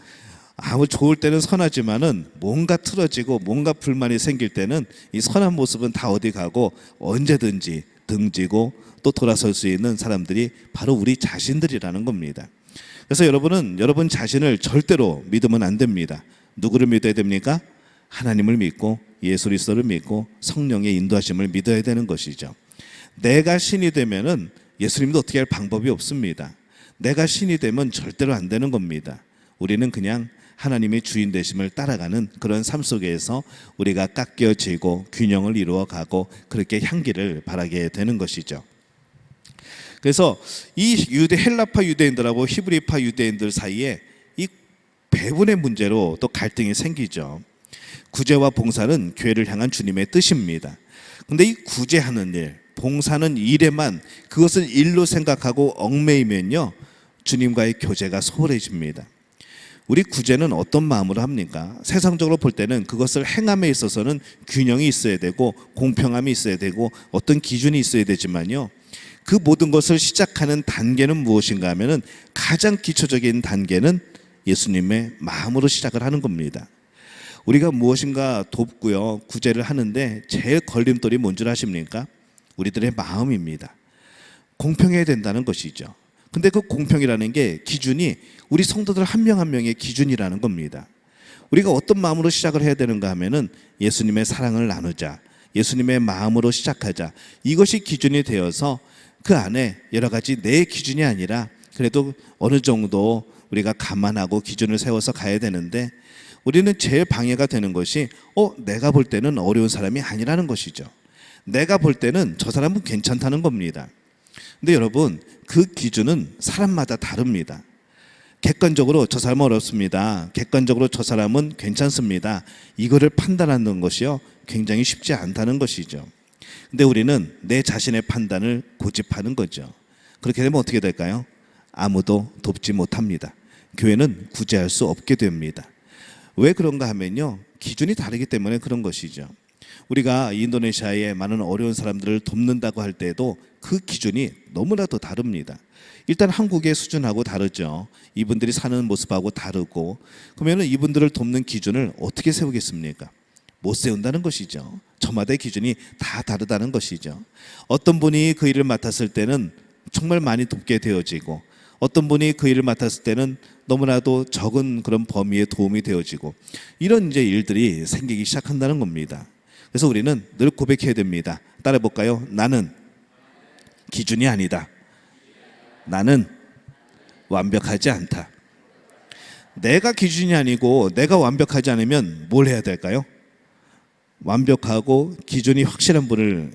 아무 좋을 때는 선하지만은 뭔가 틀어지고 뭔가 불만이 생길 때는 이 선한 모습은 다 어디 가고 언제든지 등지고 또 돌아설 수 있는 사람들이 바로 우리 자신들이라는 겁니다. 그래서 여러분은 여러분 자신을 절대로 믿으면 안 됩니다. 누구를 믿어야 됩니까? 하나님을 믿고 예수 그리스도를 믿고 성령의 인도하심을 믿어야 되는 것이죠. 내가 신이 되면은 예수님도 어떻게 할 방법이 없습니다. 내가 신이 되면 절대로 안 되는 겁니다. 우리는 그냥 하나님의 주인 되심을 따라가는 그런 삶 속에서 우리가 깎여지고 균형을 이루어가고 그렇게 향기를 바라게 되는 것이죠. 그래서 이 헬라파 유대인들하고 히브리파 유대인들 사이에 이 배분의 문제로 또 갈등이 생기죠. 구제와 봉사는 교회를 향한 주님의 뜻입니다. 근데 이 구제하는 일, 봉사는 일에만, 그것을 일로 생각하고 얽매이면요, 주님과의 교제가 소홀해집니다. 우리 구제는 어떤 마음으로 합니까? 세상적으로 볼 때는 그것을 행함에 있어서는 균형이 있어야 되고 공평함이 있어야 되고 어떤 기준이 있어야 되지만요, 그 모든 것을 시작하는 단계는 무엇인가 하면은 가장 기초적인 단계는 예수님의 마음으로 시작을 하는 겁니다. 우리가 무엇인가 돕고요, 구제를 하는데 제일 걸림돌이 뭔 줄 아십니까? 우리들의 마음입니다. 공평해야 된다는 것이죠. 근데 그 공평이라는 게 기준이 우리 성도들 한 명 한 명의 기준이라는 겁니다. 우리가 어떤 마음으로 시작을 해야 되는가 하면은 예수님의 사랑을 나누자, 예수님의 마음으로 시작하자, 이것이 기준이 되어서 그 안에 여러 가지 내 기준이 아니라 그래도 어느 정도 우리가 감안하고 기준을 세워서 가야 되는데, 우리는 제일 방해가 되는 것이 내가 볼 때는 어려운 사람이 아니라는 것이죠. 내가 볼 때는 저 사람은 괜찮다는 겁니다. 근데 여러분, 그 기준은 사람마다 다릅니다. 객관적으로 저 사람은 어렵습니다, 객관적으로 저 사람은 괜찮습니다, 이거를 판단하는 것이요, 굉장히 쉽지 않다는 것이죠. 근데 우리는 내 자신의 판단을 고집하는 거죠. 그렇게 되면 어떻게 될까요? 아무도 돕지 못합니다. 교회는 구제할 수 없게 됩니다. 왜 그런가 하면요, 기준이 다르기 때문에 그런 것이죠. 우리가 인도네시아에 많은 어려운 사람들을 돕는다고 할 때에도 그 기준이 너무나도 다릅니다. 일단 한국의 수준하고 다르죠. 이분들이 사는 모습하고 다르고, 그러면 이분들을 돕는 기준을 어떻게 세우겠습니까? 못 세운다는 것이죠. 저마다의 기준이 다 다르다는 것이죠. 어떤 분이 그 일을 맡았을 때는 정말 많이 돕게 되어지고, 어떤 분이 그 일을 맡았을 때는 너무나도 적은 그런 범위에 도움이 되어지고, 이런 이제 일들이 생기기 시작한다는 겁니다. 그래서 우리는 늘 고백해야 됩니다. 따라 볼까요? 나는 기준이 아니다. 나는 완벽하지 않다. 내가 기준이 아니고 내가 완벽하지 않으면 뭘 해야 될까요? 완벽하고 기준이 확실한 분을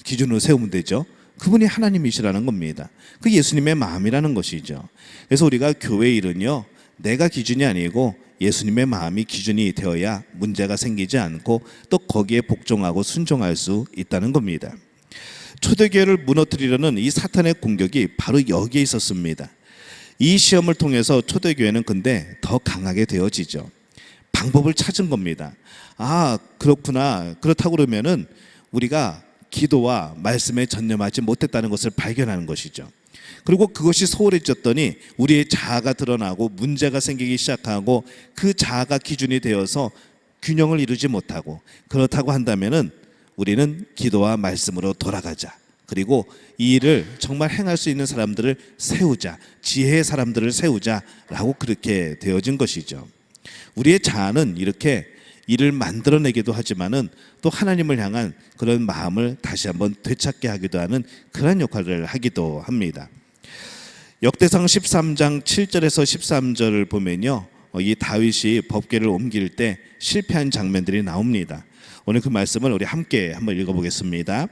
기준으로 세우면 되죠. 그분이 하나님이시라는 겁니다. 그 예수님의 마음이라는 것이죠. 그래서 우리가 교회 일은요, 내가 기준이 아니고 예수님의 마음이 기준이 되어야 문제가 생기지 않고 또 거기에 복종하고 순종할 수 있다는 겁니다. 초대교회를 무너뜨리려는 이 사탄의 공격이 바로 여기에 있었습니다. 이 시험을 통해서 초대교회는 근데 더 강하게 되어지죠. 방법을 찾은 겁니다. 아, 그렇구나. 그렇다고 그러면은 우리가 기도와 말씀에 전념하지 못했다는 것을 발견하는 것이죠. 그리고 그것이 소홀해졌더니 우리의 자아가 드러나고 문제가 생기기 시작하고 그 자아가 기준이 되어서 균형을 이루지 못하고, 그렇다고 한다면은 우리는 기도와 말씀으로 돌아가자. 그리고 이 일을 정말 행할 수 있는 사람들을 세우자. 지혜의 사람들을 세우자라고 그렇게 되어진 것이죠. 우리의 자아는 이렇게 일을 만들어내기도 하지만은 또 하나님을 향한 그런 마음을 다시 한번 되찾게 하기도 하는 그런 역할을 하기도 합니다. 역대상 13장 7절에서 13절을 보면요, 이 다윗이 법궤를 옮길 때 실패한 장면들이 나옵니다. 오늘 그 말씀을 우리 함께 한번 읽어보겠습니다.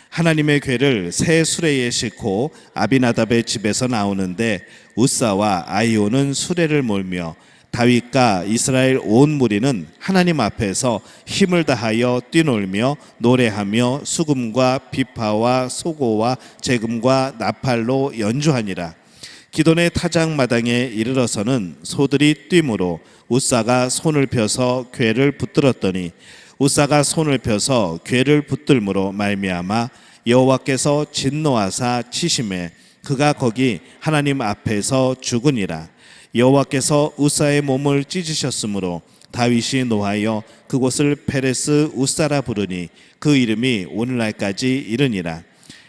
하나님의 궤를 새 수레에 싣고 아비나답의 집에서 나오는데 우사와 아이오는 수레를 몰며 다윗과 이스라엘 온 무리는 하나님 앞에서 힘을 다하여 뛰놀며 노래하며 수금과 비파와 소고와 제금과 나팔로 연주하니라. 기돈의 타작마당에 이르러서는 소들이 뛰므로 우사가 손을 펴서 궤를 붙들었더니 우사가 손을 펴서 궤를 붙들므로 말미암아 여호와께서 진노하사 치심에 그가 거기 하나님 앞에서 죽으니라. 여호와께서 우사의 몸을 찢으셨으므로 다윗이 노하여 그곳을 페레스 우사라 부르니 그 이름이 오늘날까지 이르니라.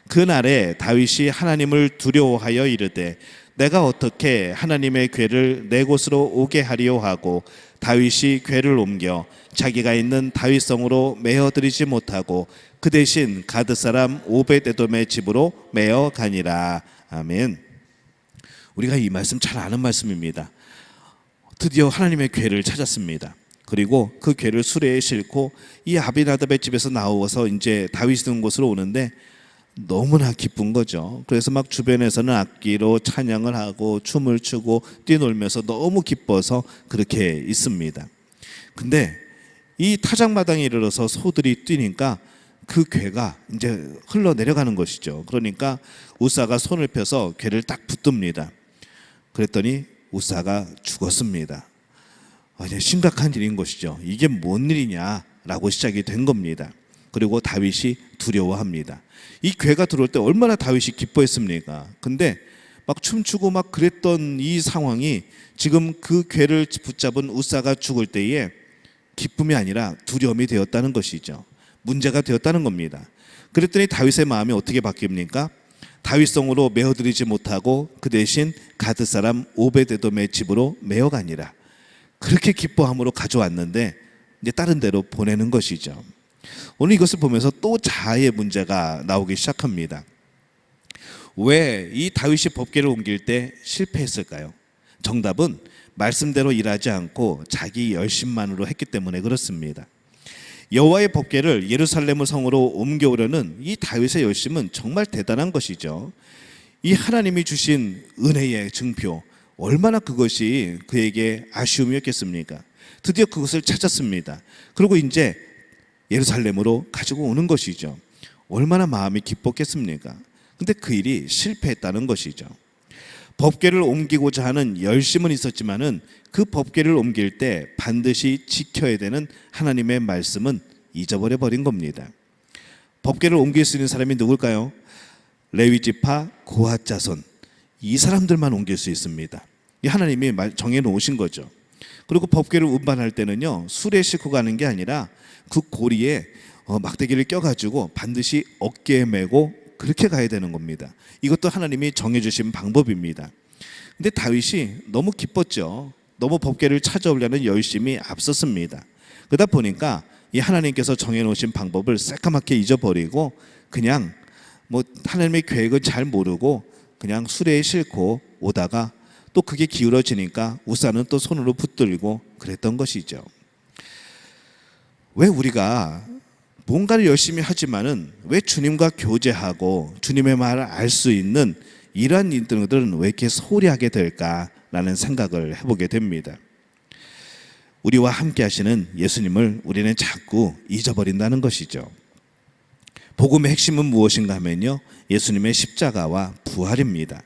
그날에 다윗이 하나님을 두려워하여 이르되 내가 어떻게 하나님의 궤를 내 곳으로 오게 하리오 하고 다윗이 궤를 옮겨 자기가 있는 다윗성으로 메어들이지 못하고 그 대신 가드 사람 오벳에돔의 집으로 메어 가니라. 아멘. 우리가 이 말씀 잘 아는 말씀입니다. 드디어 하나님의 궤를 찾았습니다. 그리고 그 궤를 수레에 싣고 이 아비나답의 집에서 나와서 이제 다윗이 있는 곳으로 오는데 너무나 기쁜 거죠. 그래서 막 주변에서는 악기로 찬양을 하고 춤을 추고 뛰놀면서 너무 기뻐서 그렇게 있습니다. 근데 이 타작마당에 이르러서 소들이 뛰니까 그 궤가 이제 흘러내려가는 것이죠. 그러니까 우사가 손을 펴서 궤를 딱 붙듭니다. 그랬더니 우사가 죽었습니다. 심각한 일인 것이죠. 이게 뭔 일이냐라고 시작이 된 겁니다. 그리고 다윗이 두려워합니다. 이 궤가 들어올 때 얼마나 다윗이 기뻐했습니까? 근데 막 춤추고 막 그랬던 이 상황이 지금 그 궤를 붙잡은 우사가 죽을 때에 기쁨이 아니라 두려움이 되었다는 것이죠. 문제가 되었다는 겁니다. 그랬더니 다윗의 마음이 어떻게 바뀝니까? 다윗성으로 메어들이지 못하고 그 대신 가드 사람 오벳에돔의 집으로 메어가니라. 그렇게 기뻐함으로 가져왔는데 이제 다른 데로 보내는 것이죠. 오늘 이것을 보면서 또 자아의 문제가 나오기 시작합니다. 왜 이 다윗이 법궤를 옮길 때 실패했을까요? 정답은 말씀대로 일하지 않고 자기 열심만으로 했기 때문에 그렇습니다. 여호와의 법궤를 예루살렘 성으로 옮겨오려는 이 다윗의 열심은 정말 대단한 것이죠. 이 하나님이 주신 은혜의 증표, 얼마나 그것이 그에게 아쉬움이었겠습니까? 드디어 그것을 찾았습니다. 그리고 이제 예루살렘으로 가지고 오는 것이죠. 얼마나 마음이 기뻤겠습니까? 근데 그 일이 실패했다는 것이죠. 법궤를 옮기고자 하는 열심은 있었지만은 그 법궤를 옮길 때 반드시 지켜야 되는 하나님의 말씀은 잊어버려 버린 겁니다. 법궤를 옮길 수 있는 사람이 누굴까요? 레위 지파 고핫 자손, 이 사람들만 옮길 수 있습니다. 이 하나님이 정해 놓으신 거죠. 그리고 법궤를 운반할 때는요, 수레 싣고 가는 게 아니라 그 고리에 막대기를 껴가지고 반드시 어깨에 메고 그렇게 가야 되는 겁니다. 이것도 하나님이 정해주신 방법입니다. 근데 다윗이 너무 기뻤죠. 너무 법궤를 찾아오려는 열심이 앞섰습니다. 그러다 보니까 이 하나님께서 정해놓으신 방법을 새까맣게 잊어버리고 그냥 하나님의 계획을 잘 모르고 그냥 수레에 싣고 오다가 또 그게 기울어지니까 우사는 또 손으로 붙들고 그랬던 것이죠. 왜 우리가 뭔가를 열심히 하지만은 왜 주님과 교제하고 주님의 말을 알 수 있는 이러한 일들은 왜 이렇게 소홀히 하게 될까라는 생각을 해보게 됩니다. 우리와 함께 하시는 예수님을 우리는 자꾸 잊어버린다는 것이죠. 복음의 핵심은 무엇인가 하면요, 예수님의 십자가와 부활입니다.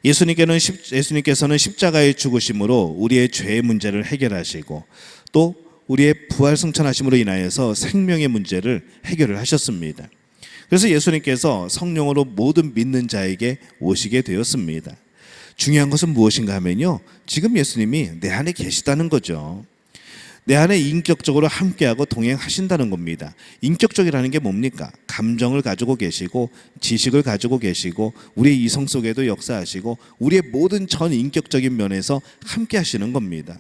예수님께서는 십자가의 죽으심으로 우리의 죄의 문제를 해결하시고 또 우리의 부활 승천하심으로 인하여서 생명의 문제를 해결을 하셨습니다. 그래서 예수님께서 성령으로 모든 믿는 자에게 오시게 되었습니다. 중요한 것은 무엇인가 하면요, 지금 예수님이 내 안에 계시다는 거죠. 내 안에 인격적으로 함께하고 동행하신다는 겁니다. 인격적이라는 게 뭡니까? 감정을 가지고 계시고 지식을 가지고 계시고 우리의 이성 속에도 역사하시고 우리의 모든 전 인격적인 면에서 함께하시는 겁니다.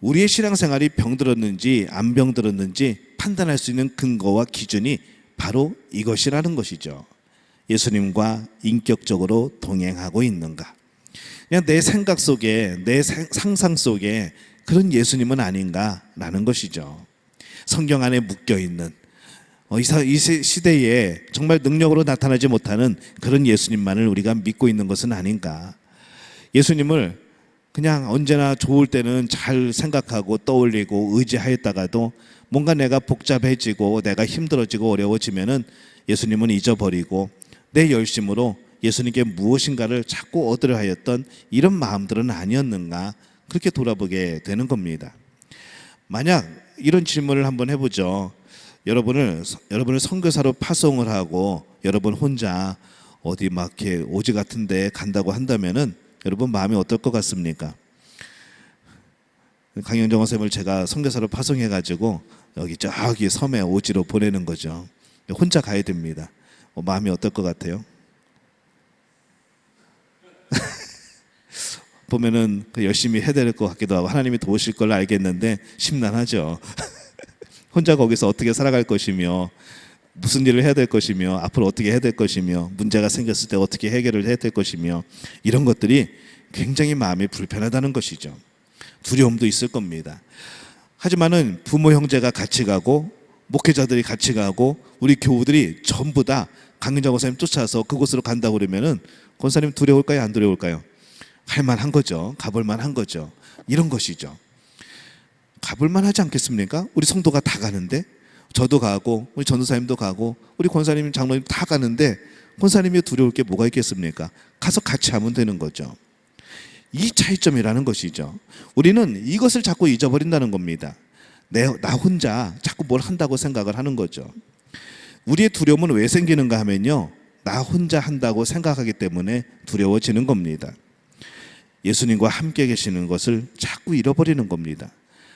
우리의 신앙생활이 병들었는지 안 병들었는지 판단할 수 있는 근거와 기준이 바로 이것이라는 것이죠. 예수님과 인격적으로 동행하고 있는가? 그냥 내 생각 속에, 내 상상 속에 그런 예수님은 아닌가라는 것이죠. 성경 안에 묶여있는 이 시대에 정말 능력으로 나타나지 못하는 그런 예수님만을 우리가 믿고 있는 것은 아닌가. 예수님을 그냥 언제나 좋을 때는 잘 생각하고 떠올리고 의지하였다가도 뭔가 내가 복잡해지고 내가 힘들어지고 어려워지면은 예수님은 잊어버리고 내 열심으로 예수님께 무엇인가를 자꾸 얻으려 하였던 이런 마음들은 아니었는가, 그렇게 돌아보게 되는 겁니다. 만약 이런 질문을 한번 해보죠. 여러분을 선교사로 파송을 하고 여러분 혼자 어디 막 이렇게 오지 같은 데 간다고 한다면은 여러분 마음이 어떨 것 같습니까? 강영정 선생님을 제가 선교사로 파송해가지고 여기 저기 섬에 오지로 보내는 거죠. 혼자 가야 됩니다. 마음이 어떨 것 같아요? 보면은 열심히 해야 될 것 같기도 하고 하나님이 도우실 걸 알겠는데 심란하죠. 혼자 거기서 어떻게 살아갈 것이며 무슨 일을 해야 될 것이며 앞으로 어떻게 해야 될 것이며 문제가 생겼을 때 어떻게 해결을 해야 될 것이며 이런 것들이 굉장히 마음이 불편하다는 것이죠. 두려움도 있을 겁니다. 하지만은 부모 형제가 같이 가고 목회자들이 같이 가고 우리 교우들이 전부 다 강윤정 권사님 쫓아서 그곳으로 간다고 그러면은 권사님 두려울까요? 안 두려울까요? 할만한 거죠. 가볼만한 거죠. 이런 것이죠. 가볼만 하지 않겠습니까? 우리 성도가 다 가는데, 저도 가고 우리 전도사님도 가고 우리 권사님 장로님 다 가는데 권사님이 두려울 게 뭐가 있겠습니까? 가서 같이 하면 되는 거죠. 이 차이점이라는 것이죠. 우리는 이것을 자꾸 잊어버린다는 겁니다. 나 혼자 자꾸 뭘 한다고 생각을 하는 거죠. 우리의 두려움은 왜 생기는가 하면요, 나 혼자 한다고 생각하기 때문에 두려워지는 겁니다. 예수님과 함께 계시는 것을 자꾸 잃어버리는 겁니다.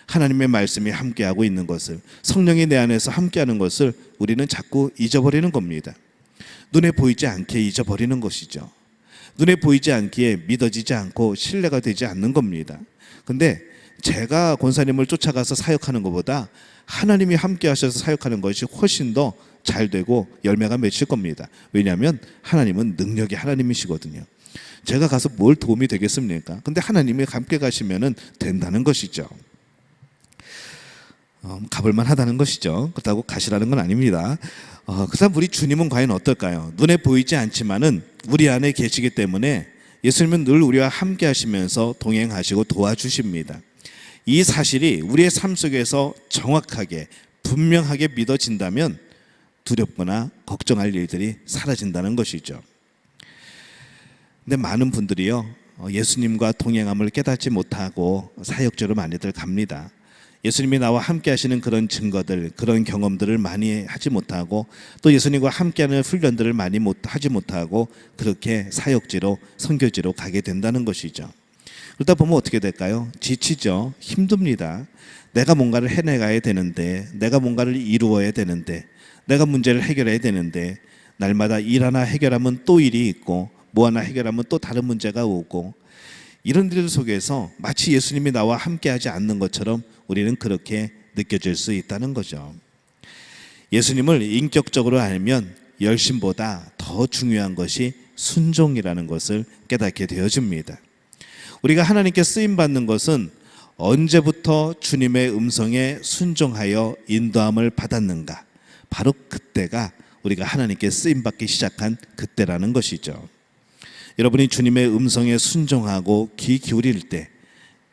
하나님의 말씀이 함께하고 있는 것을, 성령이 내 안에서 함께하는 것을 우리는 자꾸 잊어버리는 겁니다. 눈에 보이지 않게 잊어버리는 것이죠. 눈에 보이지 않기에 믿어지지 않고 신뢰가 되지 않는 겁니다. 근데 제가 권사님을 쫓아가서 사역하는 것보다 하나님이 함께 하셔서 사역하는 것이 훨씬 더 잘 되고 열매가 맺힐 겁니다. 왜냐하면 하나님은 능력이 하나님이시거든요. 제가 가서 뭘 도움이 되겠습니까? 근데 하나님이 함께 가시면은 된다는 것이죠. 가볼만 하다는 것이죠. 그렇다고 가시라는 건 아닙니다. 그다음 우리 주님은 과연 어떨까요? 눈에 보이지 않지만은 우리 안에 계시기 때문에 예수님은 늘 우리와 함께 하시면서 동행하시고 도와주십니다. 이 사실이 우리의 삶 속에서 정확하게 분명하게 믿어진다면 두렵거나 걱정할 일들이 사라진다는 것이죠. 근데 많은 분들이요, 예수님과 동행함을 깨닫지 못하고 사역지로 많이들 갑니다. 예수님이 나와 함께 하시는 그런 증거들, 그런 경험들을 많이 하지 못하고 또 예수님과 함께하는 훈련들을 많이 하지 못하고 그렇게 사역지로, 선교지로 가게 된다는 것이죠. 그러다 보면 어떻게 될까요? 지치죠. 힘듭니다. 내가 뭔가를 해내가야 되는데, 내가 뭔가를 이루어야 되는데, 내가 문제를 해결해야 되는데, 날마다 일 하나 해결하면 또 일이 있고 뭐 하나 해결하면 또 다른 문제가 오고, 이런 일 속에서 마치 예수님이 나와 함께하지 않는 것처럼 우리는 그렇게 느껴질 수 있다는 거죠. 예수님을 인격적으로 알면 열심보다 더 중요한 것이 순종이라는 것을 깨닫게 되어집니다. 우리가 하나님께 쓰임받는 것은 언제부터 주님의 음성에 순종하여 인도함을 받았는가? 바로 그때가 우리가 하나님께 쓰임받기 시작한 그때라는 것이죠. 여러분이 주님의 음성에 순종하고 귀 기울일 때,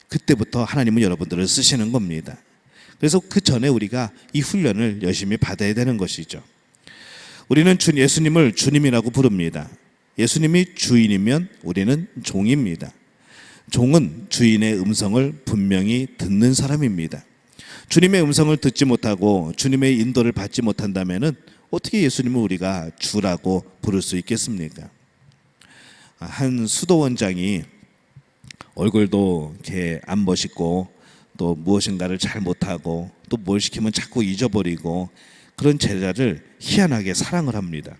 그때부터 하나님은 여러분들을 쓰시는 겁니다. 그래서 그 전에 우리가 이 훈련을 열심히 받아야 되는 것이죠. 우리는 예수님을 주님이라고 부릅니다. 예수님이 주인이면 우리는 종입니다. 종은 주인의 음성을 분명히 듣는 사람입니다. 주님의 음성을 듣지 못하고 주님의 인도를 받지 못한다면 어떻게 예수님을 우리가 주라고 부를 수 있겠습니까? 한 수도원장이 얼굴도 이렇게 안 멋있고 또 무엇인가를 잘 못하고 또 뭘 시키면 자꾸 잊어버리고 그런 제자를 희한하게 사랑을 합니다.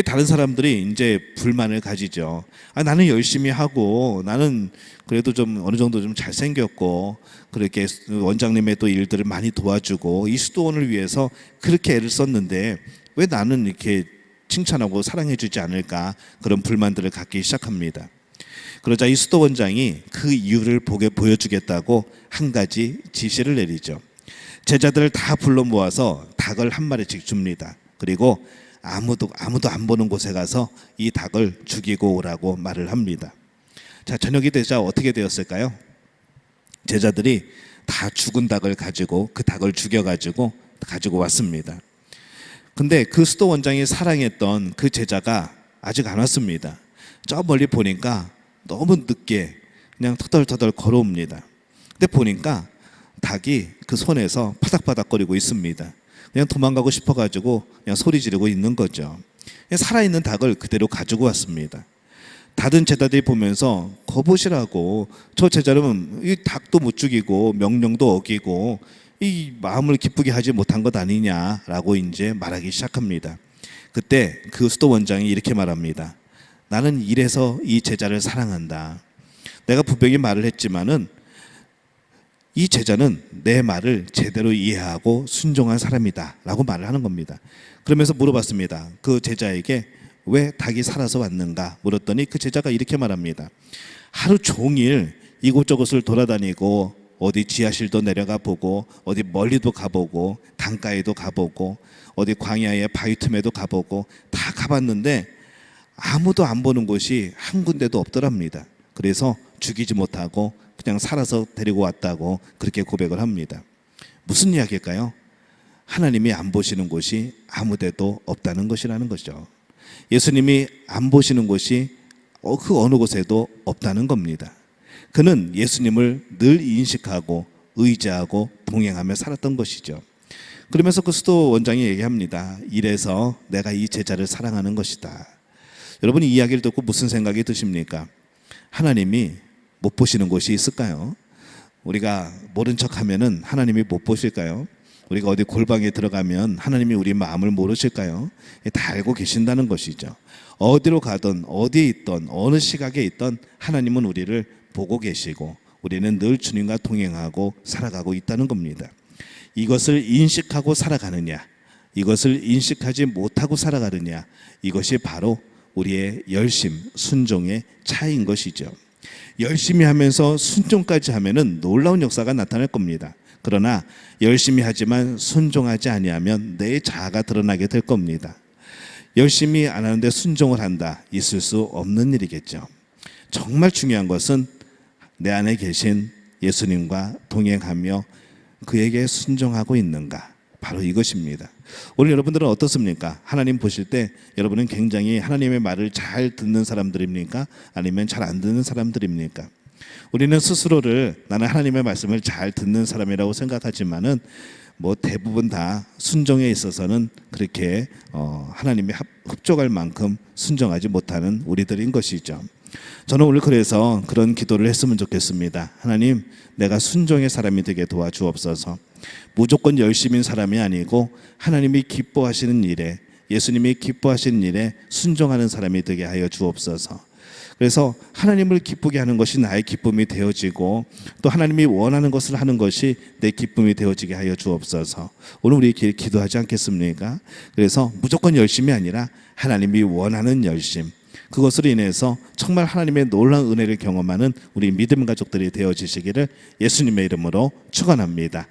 다른 사람들이 이제 불만을 가지죠. 나는 열심히 하고 나는 그래도 좀 어느 정도 좀 잘생겼고 그렇게 원장님의 또 일들을 많이 도와주고 이 수도원을 위해서 그렇게 애를 썼는데 왜 나는 이렇게 칭찬하고 사랑해주지 않을까, 그런 불만들을 갖기 시작합니다. 그러자 이 수도원장이 그 이유를 보여주겠다고 한 가지 지시를 내리죠. 제자들을 다 불러 모아서 닭을 한 마리씩 줍니다. 그리고 아무도 안 보는 곳에 가서 이 닭을 죽이고 오라고 말을 합니다. 자, 저녁이 되자 어떻게 되었을까요? 제자들이 다 죽은 닭을 가지고 그 닭을 죽여가지고 가지고 왔습니다. 근데 그 수도원장이 사랑했던 그 제자가 아직 안 왔습니다. 저 멀리 보니까 너무 늦게 그냥 터덜터덜 걸어옵니다. 근데 보니까 닭이 그 손에서 파닥파닥거리고 있습니다. 그냥 도망가고 싶어가지고 그냥 소리 지르고 있는 거죠. 살아있는 닭을 그대로 가지고 왔습니다. 다른 제자들이 보면서 거보시라고, 저 제자는 이 닭도 못 죽이고 명령도 어기고 이 마음을 기쁘게 하지 못한 것 아니냐라고 이제 말하기 시작합니다. 그때 그 수도원장이 이렇게 말합니다. 나는 이래서 이 제자를 사랑한다. 내가 분명히 말을 했지만은 이 제자는 내 말을 제대로 이해하고 순종한 사람이다 라고 말을 하는 겁니다. 그러면서 물어봤습니다. 그 제자에게 왜 닭이 살아서 왔는가 물었더니 그 제자가 이렇게 말합니다. 하루 종일 이곳저곳을 돌아다니고 어디 지하실도 내려가 보고 어디 멀리도 가보고 강가에도 가보고 어디 광야의 바위 틈에도 가보고 다 가봤는데 아무도 안 보는 곳이 한 군데도 없더랍니다. 그래서 죽이지 못하고 그냥 살아서 데리고 왔다고 그렇게 고백을 합니다. 무슨 이야기일까요? 하나님이 안 보시는 곳이 아무 데도 없다는 것이라는 거죠. 예수님이 안 보시는 곳이 그 어느 곳에도 없다는 겁니다. 그는 예수님을 늘 인식하고 의지하고 동행하며 살았던 것이죠. 그러면서 그 수도 원장이 얘기합니다. 이래서 내가 이 제자를 사랑하는 것이다. 여러분, 이 이야기를 듣고 무슨 생각이 드십니까? 하나님이 못 보시는 곳이 있을까요? 우리가 모른 척하면은 하나님이 못 보실까요? 우리가 어디 골방에 들어가면 하나님이 우리 마음을 모르실까요? 다 알고 계신다는 것이죠. 어디로 가든 어디에 있든 어느 시각에 있든 하나님은 우리를 보고 계시고 우리는 늘 주님과 동행하고 살아가고 있다는 겁니다. 이것을 인식하고 살아가느냐, 이것을 인식하지 못하고 살아가느냐, 이것이 바로 우리의 열심, 순종의 차이인 것이죠. 열심히 하면서 순종까지 하면은 놀라운 역사가 나타날 겁니다. 그러나 열심히 하지만 순종하지 아니하면 내 자아가 드러나게 될 겁니다. 열심히 안 하는데 순종을 한다, 있을 수 없는 일이겠죠. 정말 중요한 것은 내 안에 계신 예수님과 동행하며 그에게 순종하고 있는가, 바로 이것입니다. 오늘 여러분들은 어떻습니까? 하나님 보실 때 여러분은 굉장히 하나님의 말을 잘 듣는 사람들입니까? 아니면 잘 안 듣는 사람들입니까? 우리는 스스로를 나는 하나님의 말씀을 잘 듣는 사람이라고 생각하지만은 뭐 대부분 다 순종에 있어서는 그렇게 하나님이 흡족할 만큼 순종하지 못하는 우리들인 것이죠. 저는 오늘 그래서 그런 기도를 했으면 좋겠습니다. 하나님, 내가 순종의 사람이 되게 도와주옵소서. 무조건 열심인 사람이 아니고 하나님이 기뻐하시는 일에, 예수님이 기뻐하시는 일에 순종하는 사람이 되게 하여 주옵소서. 그래서 하나님을 기쁘게 하는 것이 나의 기쁨이 되어지고 또 하나님이 원하는 것을 하는 것이 내 기쁨이 되어지게 하여 주옵소서. 오늘 우리 기도하지 않겠습니까? 그래서 무조건 열심이 아니라 하나님이 원하는 열심, 그것으로 인해서 정말 하나님의 놀라운 은혜를 경험하는 우리 믿음 가족들이 되어지시기를 예수님의 이름으로 축원합니다.